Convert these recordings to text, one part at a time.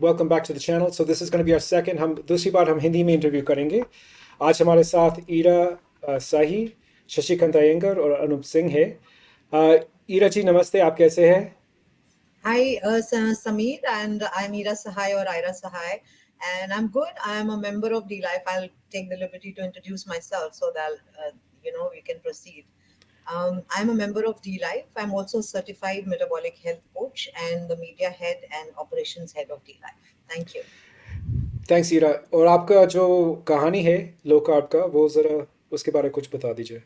Welcome back to the channel. So this is going to be our second. हम दूसरी बार हम हिंदी में interview करेंगे. आज हमारे साथ ईरा शाही, शशिकांत अयंगर और अनूप सिंह है. ईरा जी नमस्ते, आप कैसे हैं? Hi, Sameer, and I'm Ira Sahai or Ira Sahai, and I'm good. I'm a member of D Life. I'll take the liberty to introduce myself so that we can proceed. I'm a member of D Life. I'm also a certified metabolic health coach and the media head and operations head of D Life. Thank you. Thanks Ira. और आपका जो कहानी है low carb का, वो ज़रा उसके बारे में कुछ बता दीजिए.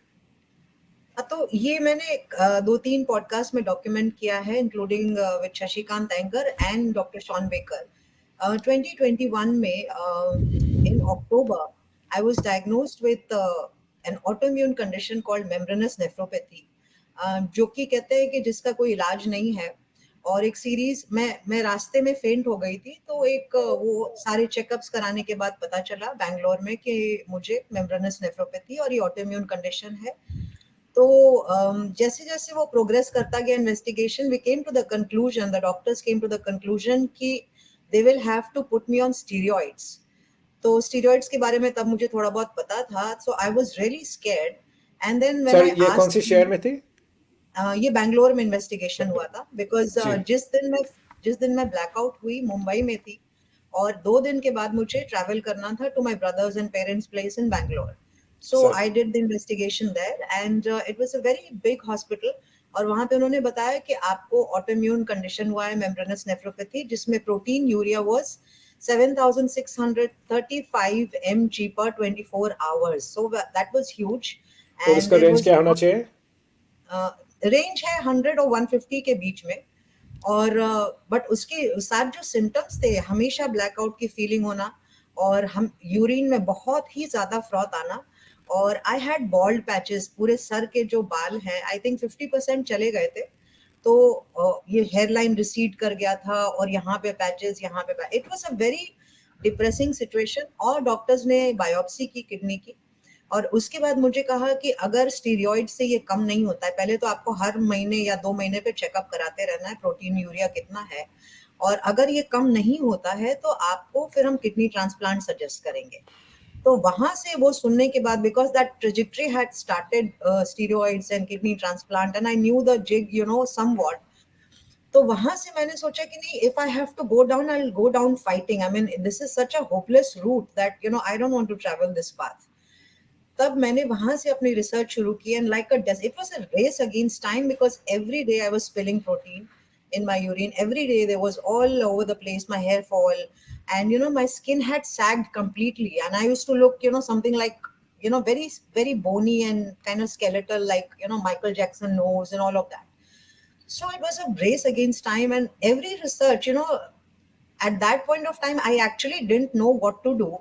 तो ये मैंने 2-3 पॉडकास्ट में डॉक्यूमेंट किया है, including with Shashikant anchor and doctor Shawn Baker. 2021 में in October I was diagnosed with an autoimmune condition called membranous nephropathy, जो कि कहते हैं कि जिसका कोई इलाज नहीं है. और एक सीरीज मैं रास्ते में फेंट हो गई थी, तो एक वो सारे चेकअप्स कराने के बाद पता चला बैंगलोर में कि मुझे मेम्ब्रेनस नेफ्रोपैथी और ये ऑटोइम्यून कंडीशन है. तो जैसे जैसे वो प्रोग्रेस करता गया investigation, we came to the conclusion, the doctors came to the conclusion कि they will have to put me on steroids. तो स्टीरॉइड्स के बारे में तब मुझे थोड़ा बहुत पता था, so I was really scared. And then when sir I ये कौन सी आस्क्ड, शहर में थी? ये बैंगलोर में इन्वेस्टिगेशन हुआ था, बिकॉज जी. जिस दिन मैं ब्लैकआउट हुई मुंबई में थी, और 2 दिन के बाद मुझे ट्रैवल करना था to my brothers and parents place in Bangalore. So sir. I did the investigation there and it was a very big hospital. और वहां पे उन्होंने बताया कि आपको ऑटोइम्यून कंडीशन हुआ है, मेम्ब्रेनस नेफ्रोपैथी, जिसमें protein urea was 7635 mg per 24 hours. So that was huge. और And उसका there रेंज was क्या होना चाहिए? रेंज है 100 और 150 के बीच में. और बट उसके साथ जो सिम्टम्स थे, हमेशा ब्लैकआउट की फीलिंग होना, और हम यूरिन में बहुत ही ज्यादा फ्रॉथ आना, और आई हैड बॉल्ड पैचेस. पूरे सर के जो बाल हैं, आई थिंक 50% चले गए थे. तो ये हेयरलाइन रिसीड कर गया था, और यहाँ पे पैचेस, यहाँ पे it was a very depressing situation. और डॉक्टर्स ने बायोप्सी की किडनी की, और उसके बाद मुझे कहा कि अगर स्टीरॉइड से ये कम नहीं होता है, पहले तो आपको हर महीने या 2 महीने पे चेकअप कराते रहना है, प्रोटीन यूरिया कितना है, और अगर ये कम नहीं होता है तो आपको फिर हम किडनी ट्रांसप्लांट सजेस्ट करेंगे. तो वहां से वो सुनने के बाद, because that trajectory had started steroids and kidney transplant, and I knew the jig somewhat. तो वहां से मैंने सोचा कि नहीं, if I have to go down, I will go down fighting. I mean, this is such a hopeless route that I don't want to travel this path. तब मैंने वहां से अपनी रिसर्च शुरू की, and like it was a race against time, because every day I was spilling protein in my urine. Every day there was all over the place my hair fall, and my skin had sagged completely, and I used to look something like very very bony and kind of skeletal, like Michael Jackson nose and all of that. So it was a race against time, and every research, at that point of time I actually didn't know what to do.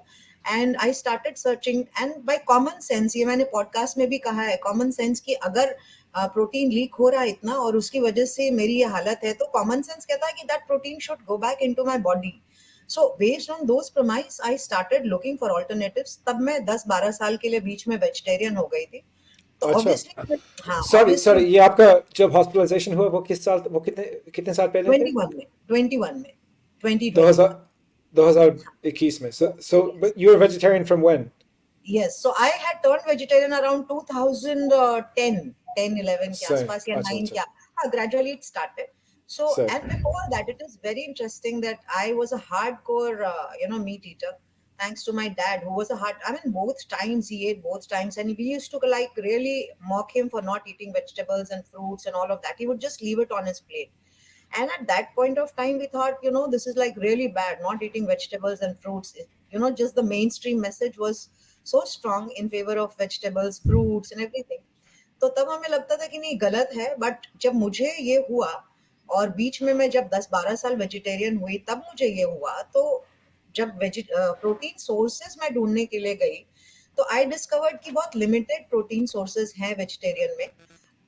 And I started searching, and by common sense, ये मैंने podcast में भी कहा है, common sense कि अगर protein leak हो रहा है इतना और उसकी वजह से मेरी ये हालत है, तो कॉमन सेंस कहता है कि that protein should go back into my body. So based on those premise I started looking for alternatives. तब मैं 10-12 साल के लिए बीच में वेजिटेरियन हो गई थी. तो अच्छा. ऑब्वियसली, हाँ, सॉरी ऑब्वियसली सॉरी, ये आपका जब हॉस्पिटलाइजेशन हुआ वो किस साल, वो कितने कितने साल पहले थे? 21 में, 21 में, 2000 2021. 2021 में. So but you were vegetarian from when? Yes, so I had turned vegetarian around 2010, 11 के सही. आसपास, या अच्छा 9 अच्छा. के. हाँ, gradually it started. So, and सही. before that, it is very interesting that I was a hardcore, meat eater. Thanks to my dad, who was I mean, both times he ate both times, and we used to like really mock him for not eating vegetables and fruits and all of that. He would just leave it on his plate. And at that point of time, we thought, this is like really bad, not eating vegetables and fruits. Just the mainstream message was so strong in favor of vegetables, fruits and everything. तो तब हमें लगता था कि नहीं, गलत है. But जब मुझे ये हुआ, और बीच में मैं जब 10-12 साल वेजिटेरियन हुई, तब मुझे ये हुआ. तो जब प्रोटीन सोर्सेज मैं ढूंढने के लिए गई, तो आई डिस्कवर्ड कि बहुत लिमिटेड प्रोटीन सोर्सेज हैं वेजिटेरियन में.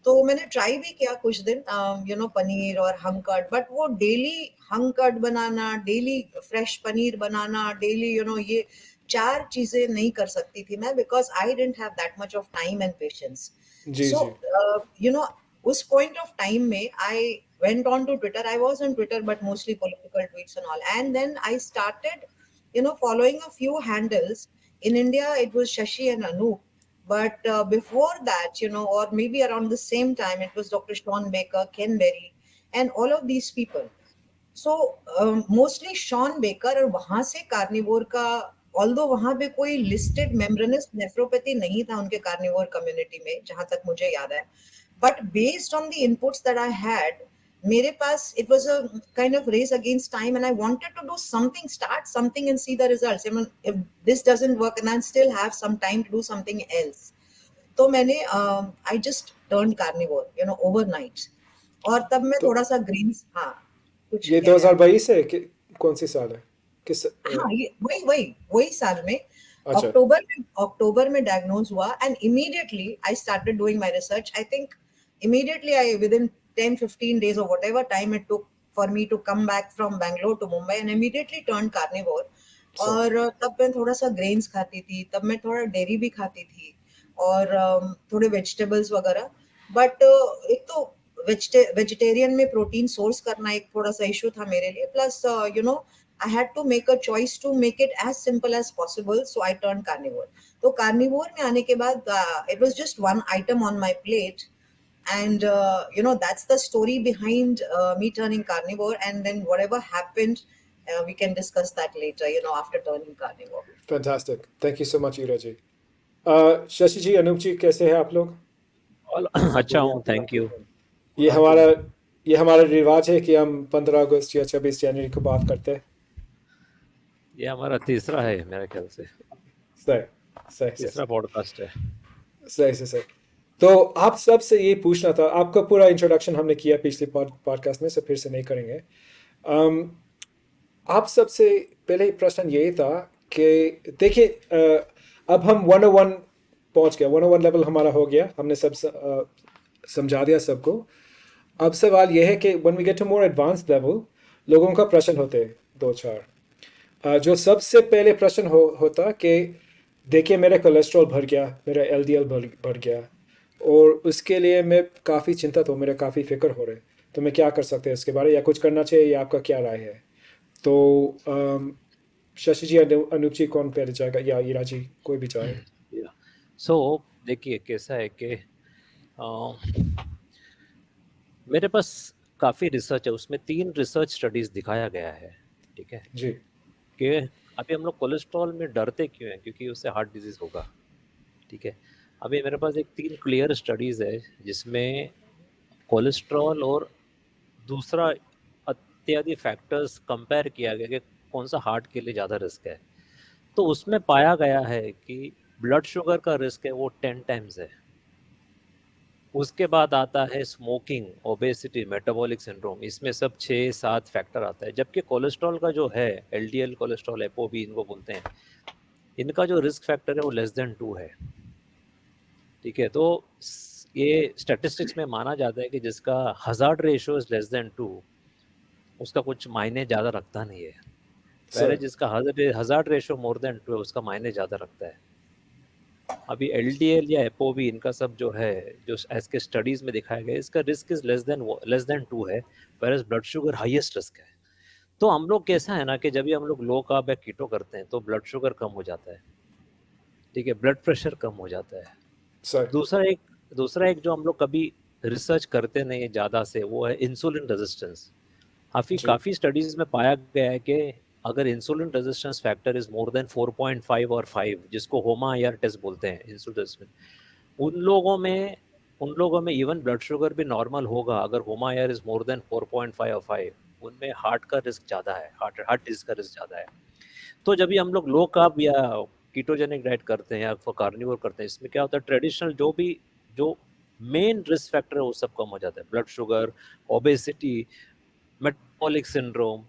तो मैंने ट्राई भी किया कुछ दिन, पनीर और हंग कर्ड, बट वो डेली हंग कर्ड बनाना, डेली फ्रेश पनीर बनाना, डेली ये 4 चीजें नहीं कर सकती थी मैं, because I didn't have that much of time and patience. जी सो जी. उस पॉइंट ऑफ टाइम में I went on to Twitter. I was on Twitter, but mostly political tweets and all. And then I started, following a few handles. In India, it was Shashi and Anup. But before that, or maybe around the same time, it was Dr. Sean Baker, Ken Berry, and all of these people. So mostly Shawn Baker और वहां से carnivore का although वहां पे कोई listed membranous nephropathy नहीं था उनके कार्निवोर कम्युनिटी में जहां तक मुझे याद है but based on the inputs that I had मेरे पास it was a kind of race against time and I wanted to do something start something and see the results I mean if this doesn't work and I still have some time to do something else तो मैंने I just turn carnivore overnight और तब मैं तो थोड़ा सा Green's हाँ कुछ ये कह रहे हैं 2022 है कि कौन सी साल है किस हाँ ये वही वही वही साल में अच्छा अक्टूबर में डायग्नोज हुआ and immediately I started doing my research I think immediately I within 10-15 days or whatever time it took for me to come back from Bangalore to Mumbai and immediately turned carnivore सही और तब मैं थोड़ा सा grains खाती थी तब मैं थोड़ा डेयरी भी खाती थी और थोड़े वेजिटेबल्स वगैरह बट एक तो वेजिटेरियन में प्रोटीन सोर्स करना एक थोड़ा सा इशू था मेरे लिए plus I had to make a choice to make it as simple as possible, so I turned carnivore. तो carnivore में आने के बाद it was just one item on my plate, and that's the story behind me turning carnivore. And then whatever happened, we can discuss that later. After turning carnivore. Fantastic thank you so much Eera ji Shashi ji Anoop ji कैसे हैं आप लोग अच्छा हूँ, thank you. ये हमारा ये हमारा रिवाज है कि हम 15 अगस्त या 26 जनवरी को बात करते हैं ये हमारा तीसरा है मेरे ख्याल से, सही सही तीसरा पॉडकास्ट है। सही तो आप सबसे ये पूछना था आपका पूरा इंट्रोडक्शन हमने किया पिछले पॉडकास्ट में से फिर से नहीं करेंगे आप सबसे पहले प्रश्न यही था कि देखिए अब हम 101 पहुंच गया 101 लेवल हमारा हो गया हमने सब समझा दिया सबको अब सवाल यह है कि when we get to more advance level लोगों का प्रश्न होते हैं 2-4 जो सबसे पहले प्रश्न होता कि देखिए मेरा कोलेस्ट्रॉल बढ़ गया मेरा एलडीएल बढ़ गया और उसके लिए मैं काफ़ी चिंतित हूँ मेरा काफ़ी फिक्र हो रहा है तो मैं क्या कर सकते हैं इसके बारे या कुछ करना चाहिए या आपका क्या राय है तो शशि जी अनूप जी कौन पहले जाएगा या ईरा जी कोई भी जाए सो देखिए कैसा है कि मेरे पास काफ़ी रिसर्च है, उसमें 3 रिसर्च स्टडीज़ दिखाया गया है, ठीक है, जी कि अभी हम लोग कोलेस्ट्रॉल में डरते क्यों हैं, क्योंकि उससे हार्ट डिजीज़ होगा, ठीक है। अभी मेरे पास एक 3 क्लियर स्टडीज़ है जिसमें कोलेस्ट्रॉल और दूसरा इत्यादि फैक्टर्स कंपेयर किया गया कि कौन सा हार्ट के लिए ज़्यादा रिस्क है। तो उसमें पाया गया है कि ब्लड शुगर का रिस्क है वो 10 टाइम्स है। उसके बाद आता है स्मोकिंग, ओबेसिटी, मेटाबॉलिक सिंड्रोम, इसमें सब 6-7 फैक्टर आता है। जबकि कोलेस्ट्रॉल का जो है एलडीएल कोलेस्ट्रॉल एपोबी इनको बोलते हैं, इनका जो रिस्क फैक्टर है वो लेस देन 2 है, ठीक है। तो ये स्टैटिस्टिक्स में माना जाता है कि जिसका hazard ratio is less than 2 उसका कुछ मायने ज़्यादा रखता नहीं है, पहले जिसका हज़ार्ड रेशियो मोर देन 2 है उसका मायने ज़्यादा रखता है। अभी एलडीएल या एपोबी इनका सब जो है जो एज के स्टडीज़ में दिखाया गया इसका रिस्क इज लेस देन 2 है, whereas blood sugar highest risk है। तो हम लोग कैसा है ना कि जब भी हम लोग लो कार्ब या कीटो करते हैं तो ब्लड शुगर कम हो जाता है, ठीक है, ब्लड प्रेशर कम हो जाता है। सही दूसरा एक जो हम लोग कभी रिसर्च करते नहीं है ज़्यादा से वो है इंसुलिन रेजिस्टेंस। काफ़ी स्टडीज़ में पाया गया है कि अगर insulin resistance factor is more than 4.5 और 5 जिसको होमा आईआर टेस्ट बोलते हैं इंसुलिन रेजिस्टेंस, उन लोगों में इवन ब्लड शुगर भी नॉर्मल होगा अगर होमा आईआर इज मोर देन 4.5 और 5, उनमें हार्ट का रिस्क ज़्यादा है, हार्ट डिजीज का रिस्क ज़्यादा है। तो जब भी हम लोग लो कार्ब या कीटोजेनिक डाइट करते हैं या कार्निवोर करते हैं इसमें क्या होता है ट्रेडिशनल जो मेन रिस्क फैक्टर है वो सब कम हो जाता है, blood sugar, obesity, metabolic syndrome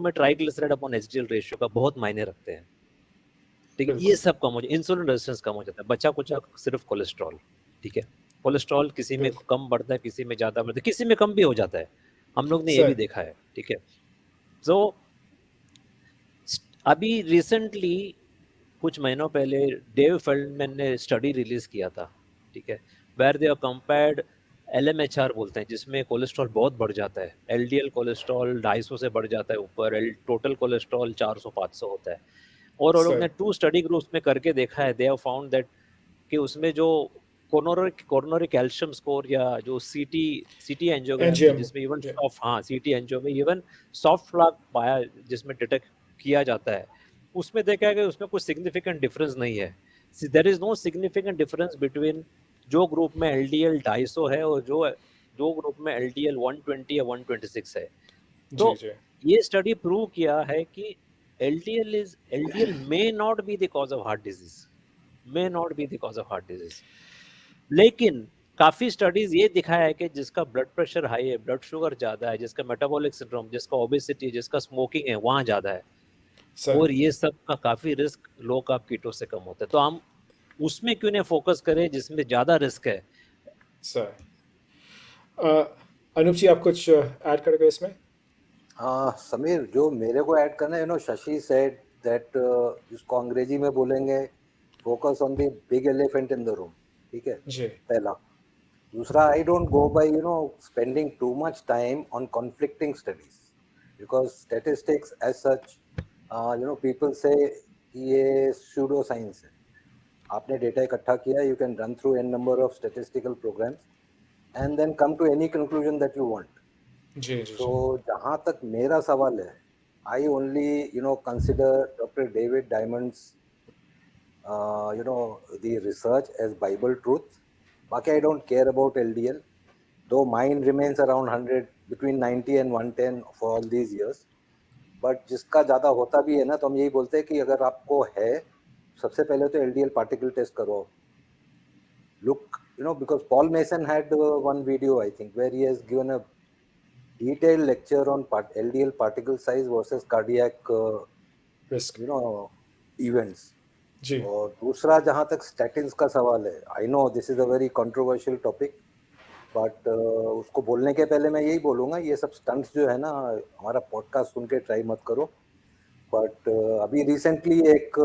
में ट्राइग्लिसराइड अपॉन एचडीएल रेशियो का बहुत मायने रखते हैं, ठीक है। ये सब कम हो जाए, इंसुलिन रेजिस्टेंस कम हो जाता है, बचा कुचा सिर्फ कोलेस्ट्रॉल, ठीक है। कोलेस्ट्रॉल किसी में कम बढ़ता है, किसी में ज़्यादा बढ़ता है, किसी में कम भी हो जाता है, हम लोग ने ये भी देखा है, ठीक है। तो अभी रिसेंटली कुछ महीनों पहले डेव फेल्डमैन ने स्टडी रिलीज किया था, ठीक है, where they are compared LMHR बोलते हैं, जिसमें कोलेस्ट्रॉल बहुत बढ़ जाता है। LDL कोलेस्ट्रॉल 250 से बढ़ जाता है ऊपर, टोटल कोलेस्ट्रॉल 400-500 होता है। और वो लोग ने सर 2 स्टडी ग्रुप्स में करके देखा है, दे हैव फाउंड दैट कि उसमें जो कोरोनरी कैल्शियम स्कोर या जो सीटी एंजियोग्राम थी, एनजीएम जिसमें इवन जी सीटी एंजियो में इवन सॉफ्ट प्लेक पाया, जिसमें डिटेक्ट किया जाता है, उसमें देखा है कि उसमें कुछ सिग्निफिकेंट डिफरेंस नहीं है। There is no significant difference between जो ग्रुप में LDL 250 है और जो ग्रुप में LDL 120 या 126 है। जी तो जी ये स्टडी प्रूव किया है कि LDL may not be the cause of heart disease, may not be the cause of heart disease. लेकिन काफी स्टडीज ये दिखाया है कि जिसका ब्लड प्रेशर हाई है, ब्लड शुगर ज्यादा है, जिसका मेटाबॉलिक सिंड्रोम, जिसका ओबेसिटी, जिसका स्मोकिंग है, वहां ज्यादा है। सर और ये सब का काफी रिस्क लो कार्ब कीटो से कम होता है। तो हम उसमें क्यों नहीं फोकस करें जिसमें ज्यादा रिस्क है। सर अनूप जी आप कुछ ऐड करोगे इसमें समीर, जो मेरे को ऐड करना है, शशि सेड दैट, जिसको अंग्रेजी में बोलेंगे focus on the big elephant in the room, ठीक है, जी पहला। दूसरा, I don't go by spending too much time on conflicting studies, because statistics as such, people say ये सूडो साइंस है। आपने डेटा इकट्ठा किया, you can run through n number of statistical programs and then come to any conclusion that you want. जी जी So, जी जहाँ तक मेरा सवाल है, I only consider Dr. David Diamond's the research as Bible truth. बाकी I don't care about LDL, though mine remains around 100, between 90 and 110 for all these years. But जिसका ज़्यादा होता भी है ना, तो हम यही बोलते हैं कि अगर आपको है, सबसे पहले तो LDL particle test करो. Look, because Paul Mason had one video, I think, where he has given a detailed lecture on LDL particle size versus cardiac risk events. जी और दूसरा, जहाँ तक statins का सवाल है, I know this is a very controversial topic, but उसको बोलने के पहले मैं यही बोलूँगा, ये सब stunts जो है ना, हमारा podcast सुन के ट्राई मत करो। बट अभी रिसेंटली एक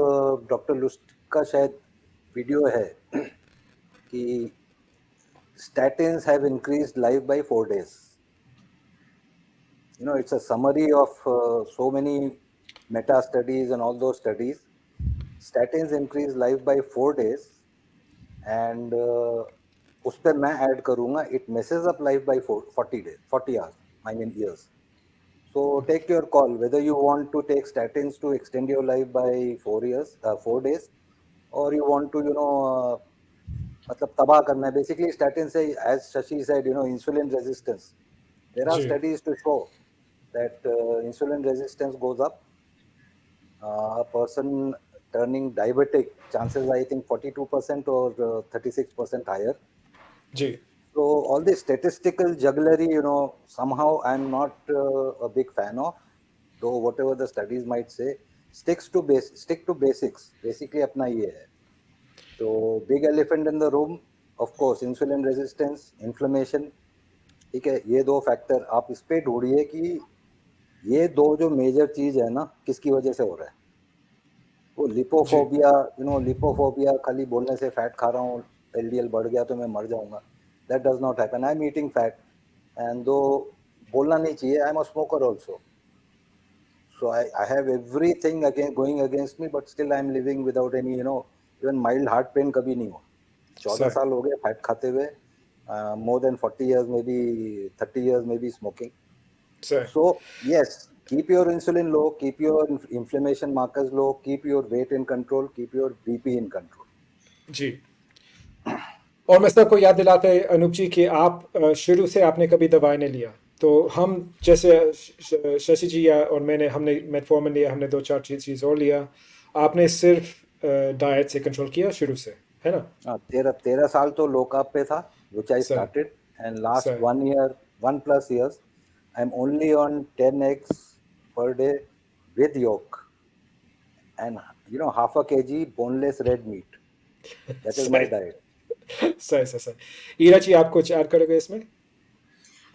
डॉक्टर लुस्ट का शायद वीडियो है कि statins have increased life by 4 days. It's a summary of so many meta studies and all those studies. Statins increase life by 4 days, and उस पर मैं ऐड करूँगा, it messes up life by 40 days, 40 hours, I mean years. So take your call whether you want to take statins to extend your life by 4 days, or you want to मतलब तबाह करना है. Basically statins say, as Shashi said, insulin resistance. There are ji studies to show that insulin resistance goes up. A person turning diabetic, chances I think 42% or 36% higher. Ji So all this statistical jugglery, somehow I'm not a big fan of, though whatever the studies might say, stick to basics. Basically अपना ये है. तो big elephant in the room, of course, insulin resistance, inflammation, ठीक है, ये दो factor आप इस पे ढूंढिए कि ये दो जो मेजर चीज है ना, किसकी वजह से हो रहा है. वो लिपोफोबिया खाली बोलने से फैट खा रहा हूँ, LDL बढ़ गया तो मैं मर जाऊंगा, that does not happen. I am eating fat, and दो बोलना नहीं चाहिए, I am a smoker also. So I have everything again going against me, but still I am living without any, even mild heart pain कभी नहीं हुआ. 14 sir साल हो गए फैट खाते हुए, more than 40 years, maybe 30 years, maybe smoking. Sir So yes, keep your insulin low, keep your inflammation markers low, keep your weight in control, keep your BP in control. जी और मैं सबको याद दिलाते हैं अनूप जी कि आप शुरू से आपने कभी दवाई नहीं लिया तो हम जैसे शशि जी या और हमने मेटफॉर्मिन लिया हमने 2-4 चीज़ और लिया आपने सिर्फ डाइट से कंट्रोल किया शुरू से है ना 13 साल तो लो कार्ब पे था, which I sir started, and last sir 1+ years, I'm only on 10 eggs per day with yolk, and half a kg boneless red meat. That is my sir diet. Sir Eera ji आप कुछ add करोगे इसमें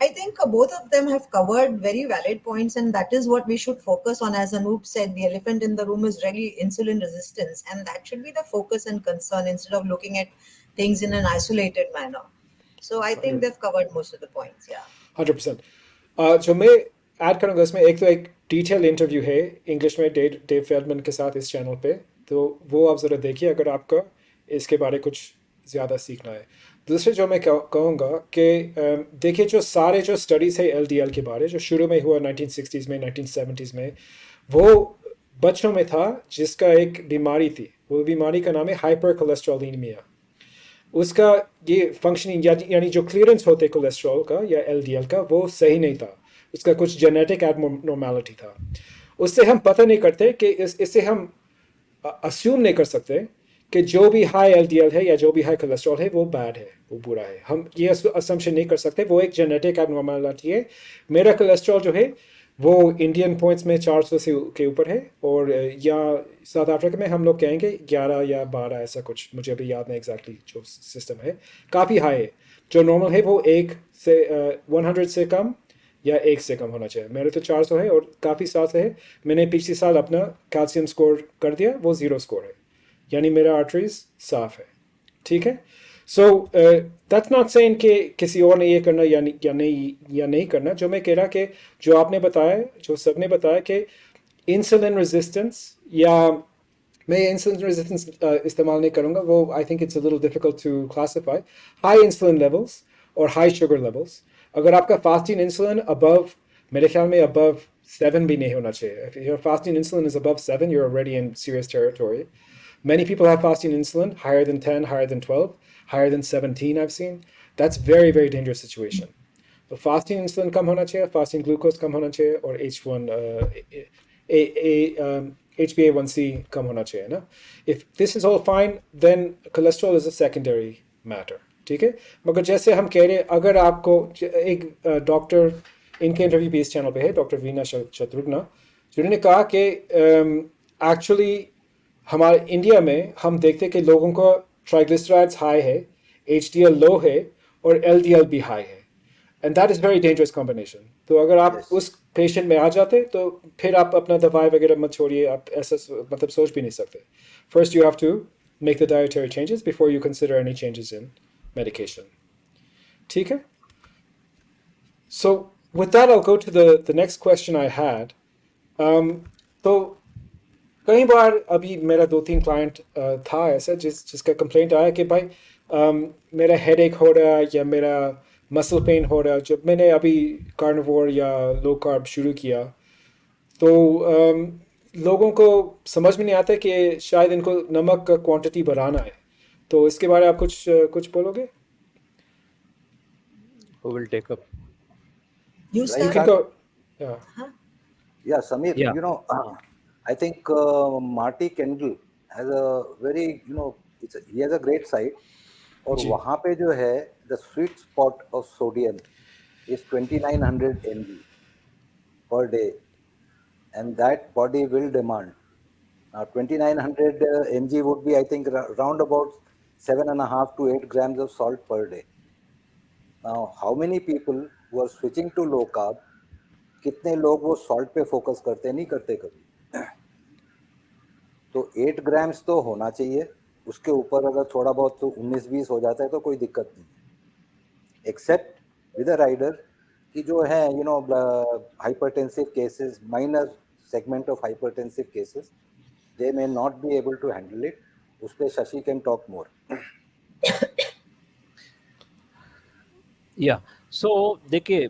I think both of them have covered very valid points, and that is what we should focus on. As Anoop said, the elephant in the room is really insulin resistance, and that should be the focus and concern instead of looking at things in an isolated manner. So I think they've covered most of the points. Yeah. 100%. जो मैं add करूँगा इसमें, एक तो एक detail interview है English में Dave Feldman के साथ इस चैनल पे, तो वो आप ज़रा देखिए अगर आपका इसके बारे कुछ ज़्यादा सीखना है। दूसरे जो मैं कहूँगा कि देखिए जो सारे जो स्टडीज़ है एलडीएल के बारे, जो शुरू में हुआ 1960s में 1970s में, वो बच्चों में था जिसका एक बीमारी थी, वो बीमारी का नाम है हाइपर कोलेस्ट्रोलिनिमिया। उसका ये फंक्शनिंग यानी जो क्लियरेंस होते कोलेस्ट्रॉल का या एलडीएल का वो सही नहीं था, उसका कुछ जेनेटिक एबनॉर्मेलिटी था। उससे हम पता नहीं करते कि इससे हम अस्यूम नहीं कर सकते कि जो भी हाई एलडीएल है या जो भी हाई कोलेस्ट्रॉल है वो बैड है, वो बुरा है। हम ये असम्पशन नहीं कर सकते, वो एक जेनेटिक एबनॉर्मेलिटी है। मेरा कोलेस्ट्रॉल जो है वो इंडियन पॉइंट्स में 400 से के ऊपर है, और यहाँ साउथ अफ्रीका में हम लोग कहेंगे 11 या 12, ऐसा कुछ, मुझे अभी याद नहीं एग्जैक्टली जो सिस्टम है, काफ़ी हाई है। जो नॉर्मल है वो 1 से 100 से कम या 1 से कम होना चाहिए। मेरे तो 400 है और काफ़ी साल से है। मैंने पिछले साल अपना कैल्शियम स्कोर कर दिया, वो 0 स्कोर है, यानी मेरा आर्टरीज साफ है। ठीक है, सो दैट्स नॉट सेइंग कि किसी और ने ये करना या नहीं करना। जो मैं कह रहा कि जो आपने बताया, जो सब ने बताया कि इंसुलिन रेजिस्टेंस, या मैं इंसुलिन रेजिस्टेंस इस्तेमाल नहीं करूँगा, वो I think it's a little difficult to classify. High insulin levels और हाई शुगर लेवल्स, अगर आपका फास्टिंग इंसुलिन अबव, मेरे ख्याल में अबव 7 भी नहीं होना चाहिए। If your fasting insulin is above 7, you're already in serious territory. Many people have fasting insulin higher than 10, higher than 12, higher than 17 I've seen. That's very, very dangerous situation. तो fasting insulin कम होना चाहिए, fasting glucose कम होना चाहिए, और HbA1c कम होना चाहिए ना। If this is all fine, then cholesterol is a secondary matter. ठीक है, मगर जैसे हम कह रहे हैं, अगर आपको एक डॉक्टर, इनके इंटरव्यू भी इस चैनल पे है, डॉक्टर वीना शत्रुघ्ना, जिन्होंने कहा कि एक्चुअली हमारे इंडिया में हम देखते हैं कि लोगों को ट्राइग्लिसराइड्स हाई है, HDL लो है, और LDL भी हाई है, and that is very dangerous combination. तो अगर आप Yes. उस पेशेंट में आ जाते तो फिर आप अपना दवाई वगैरह मत छोड़िए, आप ऐसा मतलब सोच भी नहीं सकते। First you have to make the dietary changes before you consider any changes in medication. ठीक है? So with that, I'll go to the next question I had. तो कई बार अभी मेरा 2-3 क्लाइंट था ऐसा जिसका कंप्लेंट आया कि भाई मेरा हेडेक हो रहा है या मेरा मसल पेन हो रहा है। जब मैंने अभी कार्निवोर या लो कार्ब शुरू किया तो लोगों को समझ में नहीं आता कि शायद इनको नमक का क्वांटिटी बढ़ाना है। तो इसके बारे में आप कुछ बोलोगे? Who will take up? You Right. You start. can go. Yeah. Huh? Yeah, Samir, Yeah. you know, I think Marty Kendall has a very, you know, he has a great site, और जी। वहाँ पे जो है the sweet spot of sodium is 2900 mg per day, and that body will demand. Now 2900 mg would be, I think, round about 7.5 to 8 grams of salt per day. Now, how many people who are switching to low carb, कितने लोग वो salt पे focus करते नहीं करते कभी? तो 8 grams तो होना चाहिए, उसके ऊपर अगर थोड़ा बहुत तो 19-20 हो जाता है तो कोई दिक्कत नहीं है, एक्सेप्ट विद अ राइडर कि जो है you know hypertensive cases, minor segment of hypertensive cases, they may not be able to handle it. उस पर शशि कैन टॉक मोर। या सो देखिए,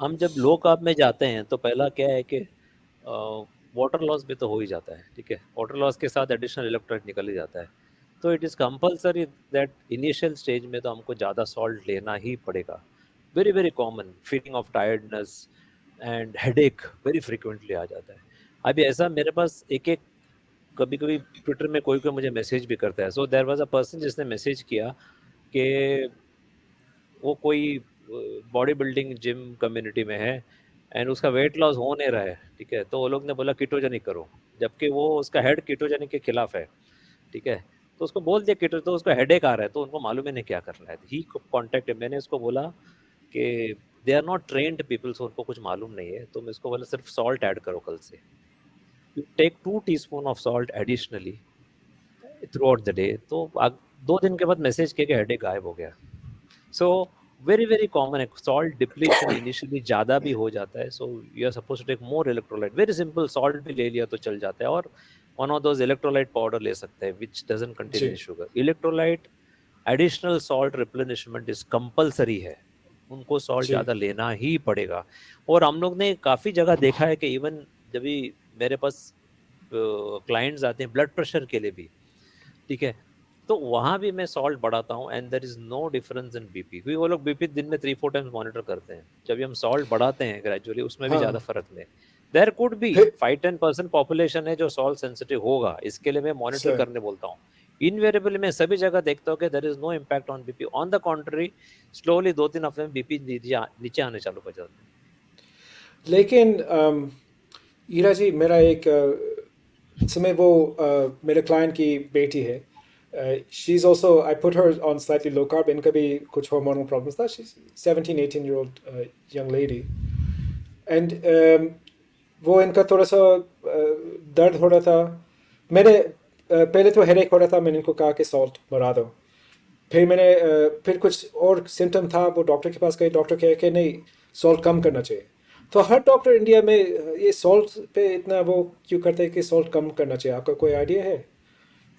हम जब लो कार्ब में जाते हैं तो पहला क्या है कि वाटर लॉस भी तो हो ही जाता है। ठीक है, वाटर लॉस के साथ एडिशनल इलेक्ट्रोलाइट निकल ही जाता है। तो it is compulsory that initial stage में तो हमको ज़्यादा सॉल्ट लेना ही पड़ेगा। Very very common feeling of tiredness and headache very frequently आ जाता है। अभी ऐसा मेरे पास एक कभी कभी ट्विटर में कोई मुझे मैसेज भी करता है। So there was a person जिसने मैसेज किया कि वो कोई बॉडी बिल्डिंग जिम कम्युनिटी में है एंड उसका वेट लॉस हो नहीं रहा है। ठीक है, तो वो लोग ने बोला कीटोजेनिक करो, जबकि वो उसका हेड कीटोजेनिक के खिलाफ है। ठीक है, तो उसको बोल दिया कीटो, तो उसको हेडेक आ रहा है, तो उनको मालूम ही नहीं क्या कर रहा है। ही कॉन्टेक्ट, मैंने उसको बोला कि they are not trained people, so उनको कुछ मालूम नहीं है। तो मैं उसको बोला सिर्फ सॉल्ट ऐड करो कल से, you take 2 teaspoon of salt additionally throughout the day. तो 2 दिन के बाद मैसेज किया कि हेडेक गायब हो गया। सो वेरी वेरी कॉमन है, सॉल्ट डिप्लीशन इनिशियली ज़्यादा भी हो जाता है, so you are suppose to take more electrolyte, very simple, salt भी ले लिया तो चल जाता है, और one of those electrolyte powder ले सकते हैं विच डजंट कंटेन जी any sugar. Electrolyte additional salt replenishment is compulsory है, उनको सॉल्ट जी ज़्यादा लेना ही पड़ेगा। और हम लोग ने काफ़ी जगह देखा है कि इवन जब भी मेरे पास क्लाइंट्स आते हैं ब्लड प्रेशर के लिए भी, ठीक है, तो वहाँ भी मैं सॉल्ट बढ़ाता हूँ, and there is no difference in BP, क्योंकि वो लोग बीपी दिन में 3-4 टाइम्स मॉनिटर करते हैं। जब भी हम सॉल्ट बढ़ाते हैं ग्रेजुअली, उसमें भी ज़्यादा हाँ फर्क नहीं। देयर कुड बी फिर 5-10% पॉपुलेशन है जो सॉल्ट सेंसिटिव होगा, इसके लिए मैं मॉनिटर सर करने बोलता हूँ। इनवेरेबली मैं सभी जगह देखता हूँ कि there is no impact on BP, on the contrary slowly 2-3 हफ्ते में बीपी नीचे आने चालू हो जाते हैं। लेकिन ईरा जी मेरा एक समय वो मेरे क्लाइंट की बेटी है, she is also I put her on slightly low carb, इनका भी कुछ हार्मोनल प्रॉब्लम्स था, she 17-18 year old young lady, and वो इनका थोड़ा सा दर्द हो रहा था। मैंने पहले तो हेडेक हो रहा था, मैंने इनको कहा कि सॉल्ट बढ़ा दो। फिर मैंने फिर कुछ और सिम्टम था, वो डॉक्टर के पास गए, डॉक्टर कहे कि नहीं सॉल्ट कम करना चाहिए। तो हर डॉक्टर इंडिया में ये सॉल्ट पे इतना वो क्यों करते हैं कि सॉल्ट कम करना चाहिए, आपका कोई आइडिया है?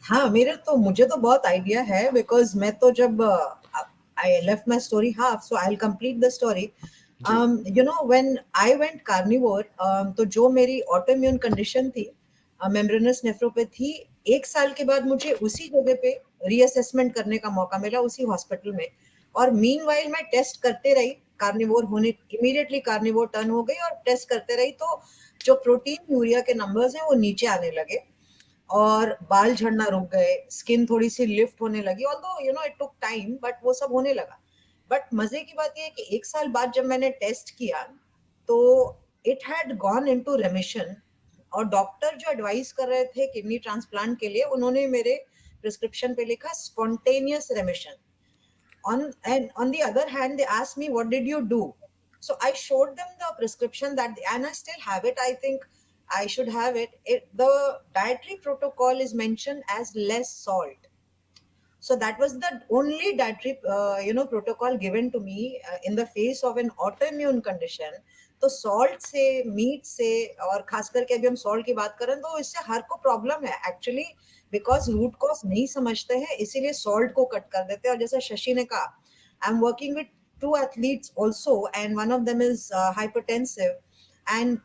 हाँ, मुझे तो बहुत आइडिया है, बिकॉज मैं तो जब I left my story half, so I will complete the story. जी you know when I went carnivore, तो जो मेरी ऑटोइम्यून कंडीशन थी, मेम्ब्रेनस नेफ्रोपैथी, 1 साल के बाद मुझे उसी जगह पे रीअसेसमेंट करने का मौका मिला, उसी हॉस्पिटल में। और मीनवाइल मैं टेस्ट करते रही, कार्निवोर होने इमीडिएटली कार्निवोर टर्न हो गई, और टेस्ट करते रही, तो जो प्रोटीन यूरिया के नंबर्स हैं वो नीचे आने लगे, और बाल झड़ना रुक गए, स्किन थोड़ी सी लिफ्ट होने लगी, although you know it took time, but वो सब होने लगा। बट मजे की बात ये है कि 1 साल बाद जब मैंने टेस्ट किया, तो इट हैड गॉन इनटू रेमिशन। और डॉक्टर जो एडवाइस कर रहे थे किडनी ट्रांसप्लांट के लिए, उन्होंने मेरे प्रिस्क्रिप्शन पे लिखा spontaneous रेमिशन। On the other hand, they asked me, what did you do? So I showed them the prescription and I still have it. I think I should have it. The dietary protocol is mentioned as less salt. So that was the only dietary protocol given to me in the face of an autoimmune condition. तो salt से, meet से, और खास करके अभी हम salt की बात करें तो इससे हर को प्रॉब्लम है एक्चुअली, बिकॉज रूट कॉज नहीं समझते हैं, इसीलिए सॉल्ट को कट कर देते हैं। और जैसे शशि ने कहा, I am working with 2 athletes also, and one of them is hypertensive, and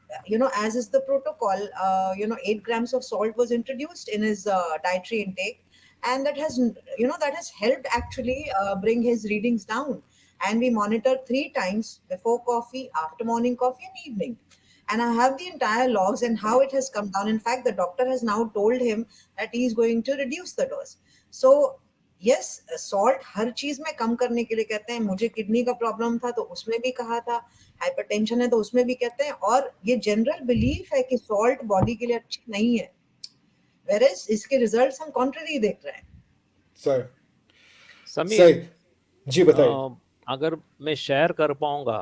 as is the protocol, 8 grams of salt was introduced in his dietary intake, and that has helped actually bring his readings down. And we monitor 3 times: before coffee, after morning coffee, and evening. And I have the entire logs and how it has come down. In fact, the doctor has now told him that he is going to reduce the dose. So yes, salt हर चीज में कम करने के लिए कहते हैं। मुझे kidney का problem था तो उसमें भी कहा था, हाइपरटेंशन है तो उसमें भी कहते हैं, और ये जनरल बिलीफ है कि सॉल्ट बॉडी के लिए अच्छी नहीं है, वेरएज इसके रिजल्ट्स हम कॉन्ट्ररी देख रहे हैं। सर समीर, सही जी बताइए। अगर मैं शेयर कर पाऊंगा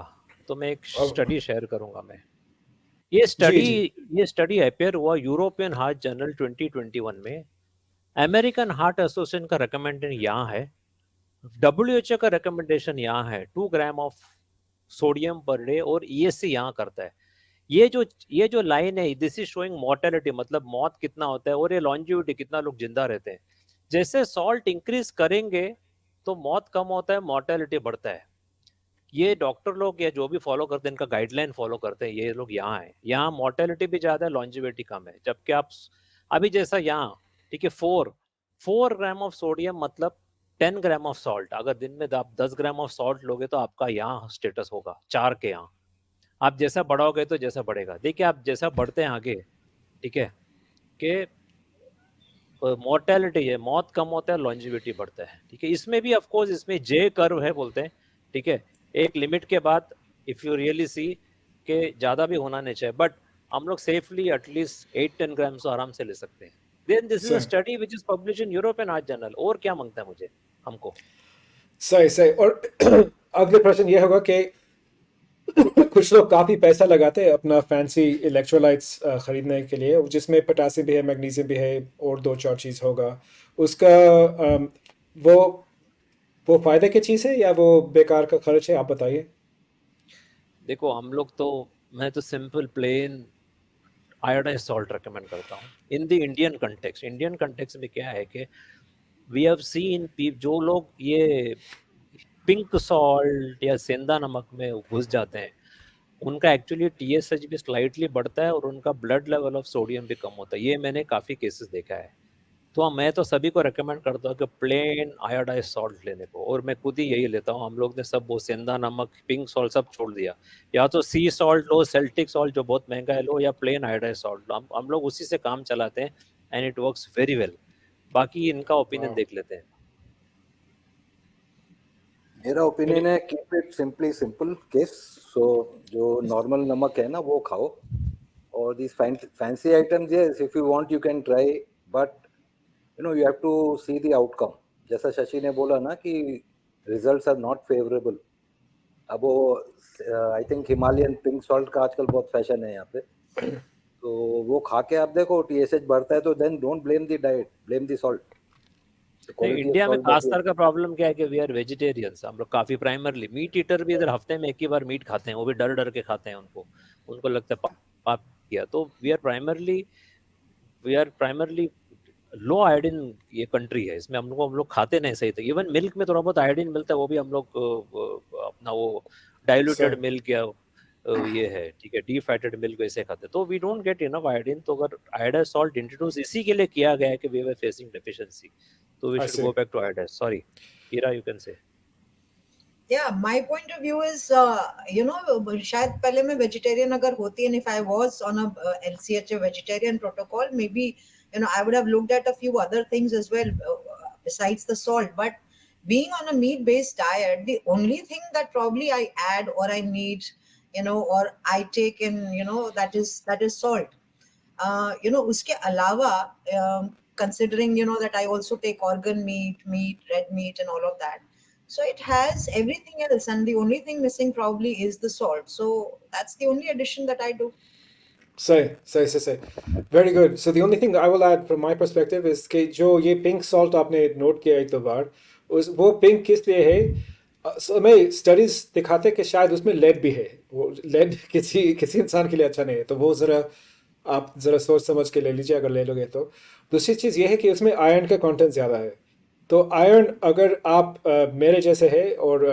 तो मैं एक अब स्टडी शेयर करूंगा। मैं ये जी जी स्टडी अपेयर हुआ यूरोपियन हार्ट जर्नल 2021 में। अमेरिकन हार्ट एसोसिएशन का रिकमेंडेशन यहाँ है, WHO का रिकमेंडेशन यहाँ है 2 gram of sodium per day, और ESC यहाँ करता है। ये जो लाइन है, दिस इज शोइंग मोर्टेलिटी, मतलब मौत कितना होता है, और ये लॉन्जिविटी, कितना लोग जिंदा रहते हैं। जैसे सॉल्ट इंक्रीज करेंगे तो मौत कम होता है, मोर्टेलिटी बढ़ता है। ये डॉक्टर लोग या जो भी फॉलो करते हैं, इनका गाइडलाइन फॉलो करते हैं, ये लोग यहाँ है। यहाँ मोर्टेलिटी भी ज्यादा है, लॉन्जिविटी कम है। जबकि आप अभी जैसा यहाँ, ठीक है, 4 ग्राम ऑफ सोडियम मतलब 10 ग्राम ऑफ सॉल्ट। अगर दिन में आप 10 ग्राम ऑफ सॉल्ट लोगे तो आपका यहाँ स्टेटस होगा 4 के यहाँ। आप जैसा बढ़ाओगे तो जैसा बढ़ेगा, देखिए आप जैसा बढ़ते हैं आगे, ठीक है, कि मोर्टेलिटी है, मौत कम होता है, लॉन्जिविटी बढ़ता है, ठीक है। इसमें भी ऑफ कोर्स इसमें जे कर्व है बोलते हैं, ठीक है। एक लिमिट के बाद इफ यू रियली सी के ज्यादा भी होना नहीं चाहिए, बट हम लोग सेफली एटलीस्ट 8-10 ग्राम तो आराम से ले सकते हैं। Then this is a sir study which is publish in European heart journal. और क्या मांगता है मुझे हमको? सही सही। और अगले प्रश्न ये होगा कि कुछ लोग काफ़ी पैसा लगाते हैं अपना फैंसी इलेक्ट्रोलाइट्स ख़रीदने के लिए, जिसमें पोटासियम भी है, मैग्नीशियम भी है, और 2-4 चीज़ होगा उसका। वो वो फायदे की चीज़ है या वो बेकार का खर्च है, आप बताइए। देखो हम लोग तो, मैं तो simple plain iodise salt recommend करता हूँ in the Indian context. Indian context में क्या है कि वी हैव सीन जो लोग ये पिंक सॉल्ट या सेंधा नमक में घुस जाते हैं, उनका एक्चुअली टीएसएच भी स्लाइटली बढ़ता है और उनका ब्लड लेवल ऑफ सोडियम भी कम होता है। ये मैंने काफ़ी केसेस देखा है। तो मैं तो सभी को रेकमेंड करता हूँ कि प्लेन आयोडाइज सॉल्ट लेने को, और मैं खुद ही यही लेता हूँ। हम लोग ने सब वो सेंधा नमक, पिंक सॉल्ट सब छोड़ दिया। या तो सी सॉल्ट लो, सेल्टिक सॉल्ट जो बहुत महंगा है लो, या प्लेन आयोडाइज सॉल्ट लो। हम लोग उसी से काम चलाते हैं and it works very well. बाकी इनका ओपिनियन देख लेते हैं। मेरा ओपिनियन है keep it simply simple case. So जो नॉर्मल नमक है ना वो खाओ, और this fancy items, yes if you want you can try, but you know you have to see the outcome. जैसा शशि ने बोला ना कि रिजल्ट्स आर नॉट फेवरेबल। अब वो I think Himalayan pink salt का आजकल बहुत फैशन है यहाँ पे, तो वो खा के आप देखो टीएसएच बढ़ता है तो then don't blame the diet, blame the salt. India में खासकर का प्रॉब्लम क्या है कि वी आर वेजिटेरियंस। हम लोग काफी प्राइमरली मीट ईटर भी इधर हफ्ते में एक ही बार मीट खाते हैं, वो भी डर डर के खाते हैं। उनको लगता है पाप किया। तो we are primarily low iodine ये कंट्री है। इसमें हम लोग खाते नहीं सही। तो इवन मिल्क में थोड़ा बहुत आयोडीन मिलता है, वो भी हम लोग अपना वो डाइल्यूटेड सही। मिल्क या ये है, ठीक है, डीफैटेड मिल्क वैसे खाते हैं। तो we don't get enough iodine. तो अगर आयोडाइज सॉल्ट इंट्रोड्यूस इसी के लिए किया गया है कि वी वर फेसिंग डेफिशिएंसी, तो we I should see. Go back to iodize. Sorry Heera, you can say. Yeah, my point of view is, शायद पहले मैं vegetarian अगर होती, and if I was on a LCHF vegetarian protocol, maybe I would have looked at a few other things as well besides the salt. But being on a meat-based diet, the only thing that probably I add or I need, or I take in, that is salt. उसके अलावा, considering that I also take organ meat, red meat, and all of that. So it has everything else, and the only thing missing probably is the salt. So that's the only addition that I do. सही। Very good. So the only thing I will add from my perspective is कि जो ये pink salt आपने note किया एक दो बार, उस वो पिंक किस लिए है? हमें स्टडीज दिखाते कि शायद उसमें लेड भी है। वो लेड किसी किसी इंसान के लिए अच्छा नहीं है, तो वो ज़रा आप ज़रा सोच समझ के ले लीजिए अगर ले लोगे तो। दूसरी चीज़ ये है कि उसमें आयरन का कंटेंट ज़्यादा है। तो आयरन अगर आप मेरे जैसे है और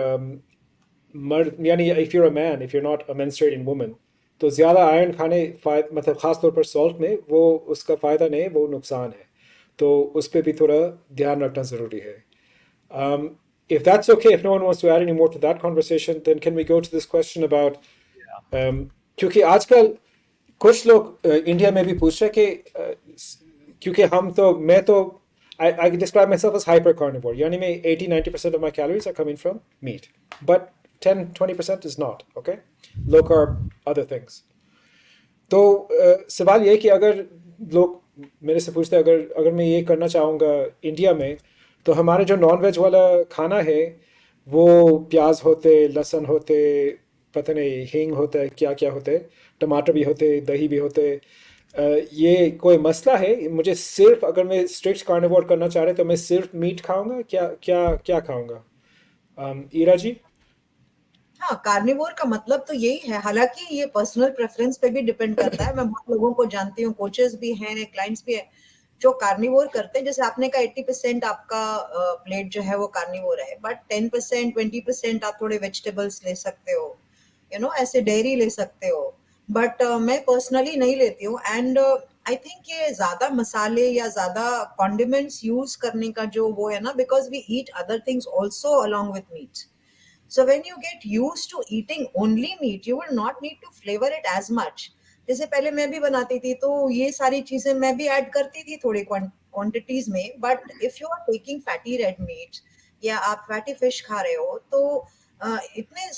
मर्द, यानी if you're a man, if you're not a menstruating woman, तो ज़्यादा आयरन खाने मतलब ख़ास तौर पर सॉल्ट में वो उसका फ़ायदा नहीं, वो नुकसान है। तो उस पर भी थोड़ा ध्यान रखना ज़रूरी है। If that's okay, if no one wants to add any more to that conversation, then can we go to this question about क्योंकि आजकल कुछ लोग इंडिया में भी पूछ रहे कि क्योंकि मैं तो I describe myself as hyper carnivore. यानी मैं 80-90% of my calories are coming from meat, but 10-20% is not. Okay, low carb, other things. तो सवाल ये है कि अगर लोग मेरे से पूछते हैं अगर मैं ये करना चाहूँगा इंडिया में, तो हमारे जो नॉन वेज वाला खाना है वो प्याज होते, लहसुन होते, पता नहीं हींग होता है, क्या क्या होते, टमाटर भी होते, दही भी होते। ये कोई मसला है? मुझे सिर्फ अगर मैं स्ट्रिक्ट कार्निवोर करना चाह रहे तो मैं सिर्फ मीट खाऊंगा, क्या क्या क्या खाऊंगा? ईरा जी। हाँ, कार्निवोर का मतलब तो यही है। हालांकि ये पर्सनल प्रेफरेंस पे भी डिपेंड करता है। मैं बहुत लोगों को जानती हूँ, कोचेस भी हैं, क्लाइंट्स भी हैं, जो कार्निवोर करते हैं। जैसे आपने कहा 80% आपका प्लेट जो है वो कार्निवोर है, बट 10% 20% आप थोड़े वेजिटेबल्स ले सकते हो, ऐसे डेयरी ले सकते हो। बट मैं पर्सनली नहीं लेती हूँ। एंड आई थिंक ये ज्यादा मसाले या ज्यादा कॉन्डिमेंट्स यूज करने का जो वो है ना, because we eat other things also along with meat. So when you get used to eating only meat, you will not need to flavor it as much. जैसे पहले मैं भी बनाती थी तो ये सारी चीजें मैं भी ऐड करती थी थोड़ी क्वांटिटीज में। But if you are taking fatty red meat या आप फैटी फिश खा रहे हो, तो इतने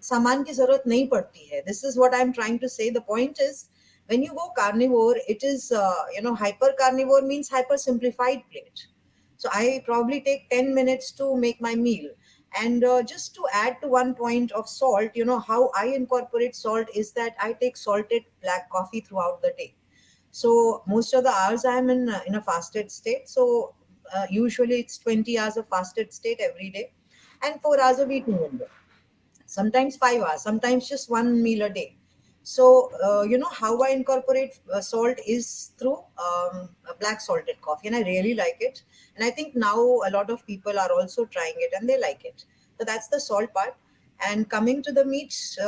सामान की जरूरत नहीं पड़ती है। This is what I am trying to say. The point is when you go carnivore, it is hyper carnivore means hyper simplified plate. So I probably take 10 minutes to make my meal. And just to add to one point of salt, how I incorporate salt is that I take salted black coffee throughout the day. So most of the hours I am in a fasted state. So usually it's 20 hours of fasted state every day. and 4 hours of eating window. Sometimes 5 hours, sometimes just one meal a day. So, how I incorporate salt is through a black salted coffee, and I really like it. And I think now a lot of people are also trying it and they like it. So, that's the salt part. And coming to the meats,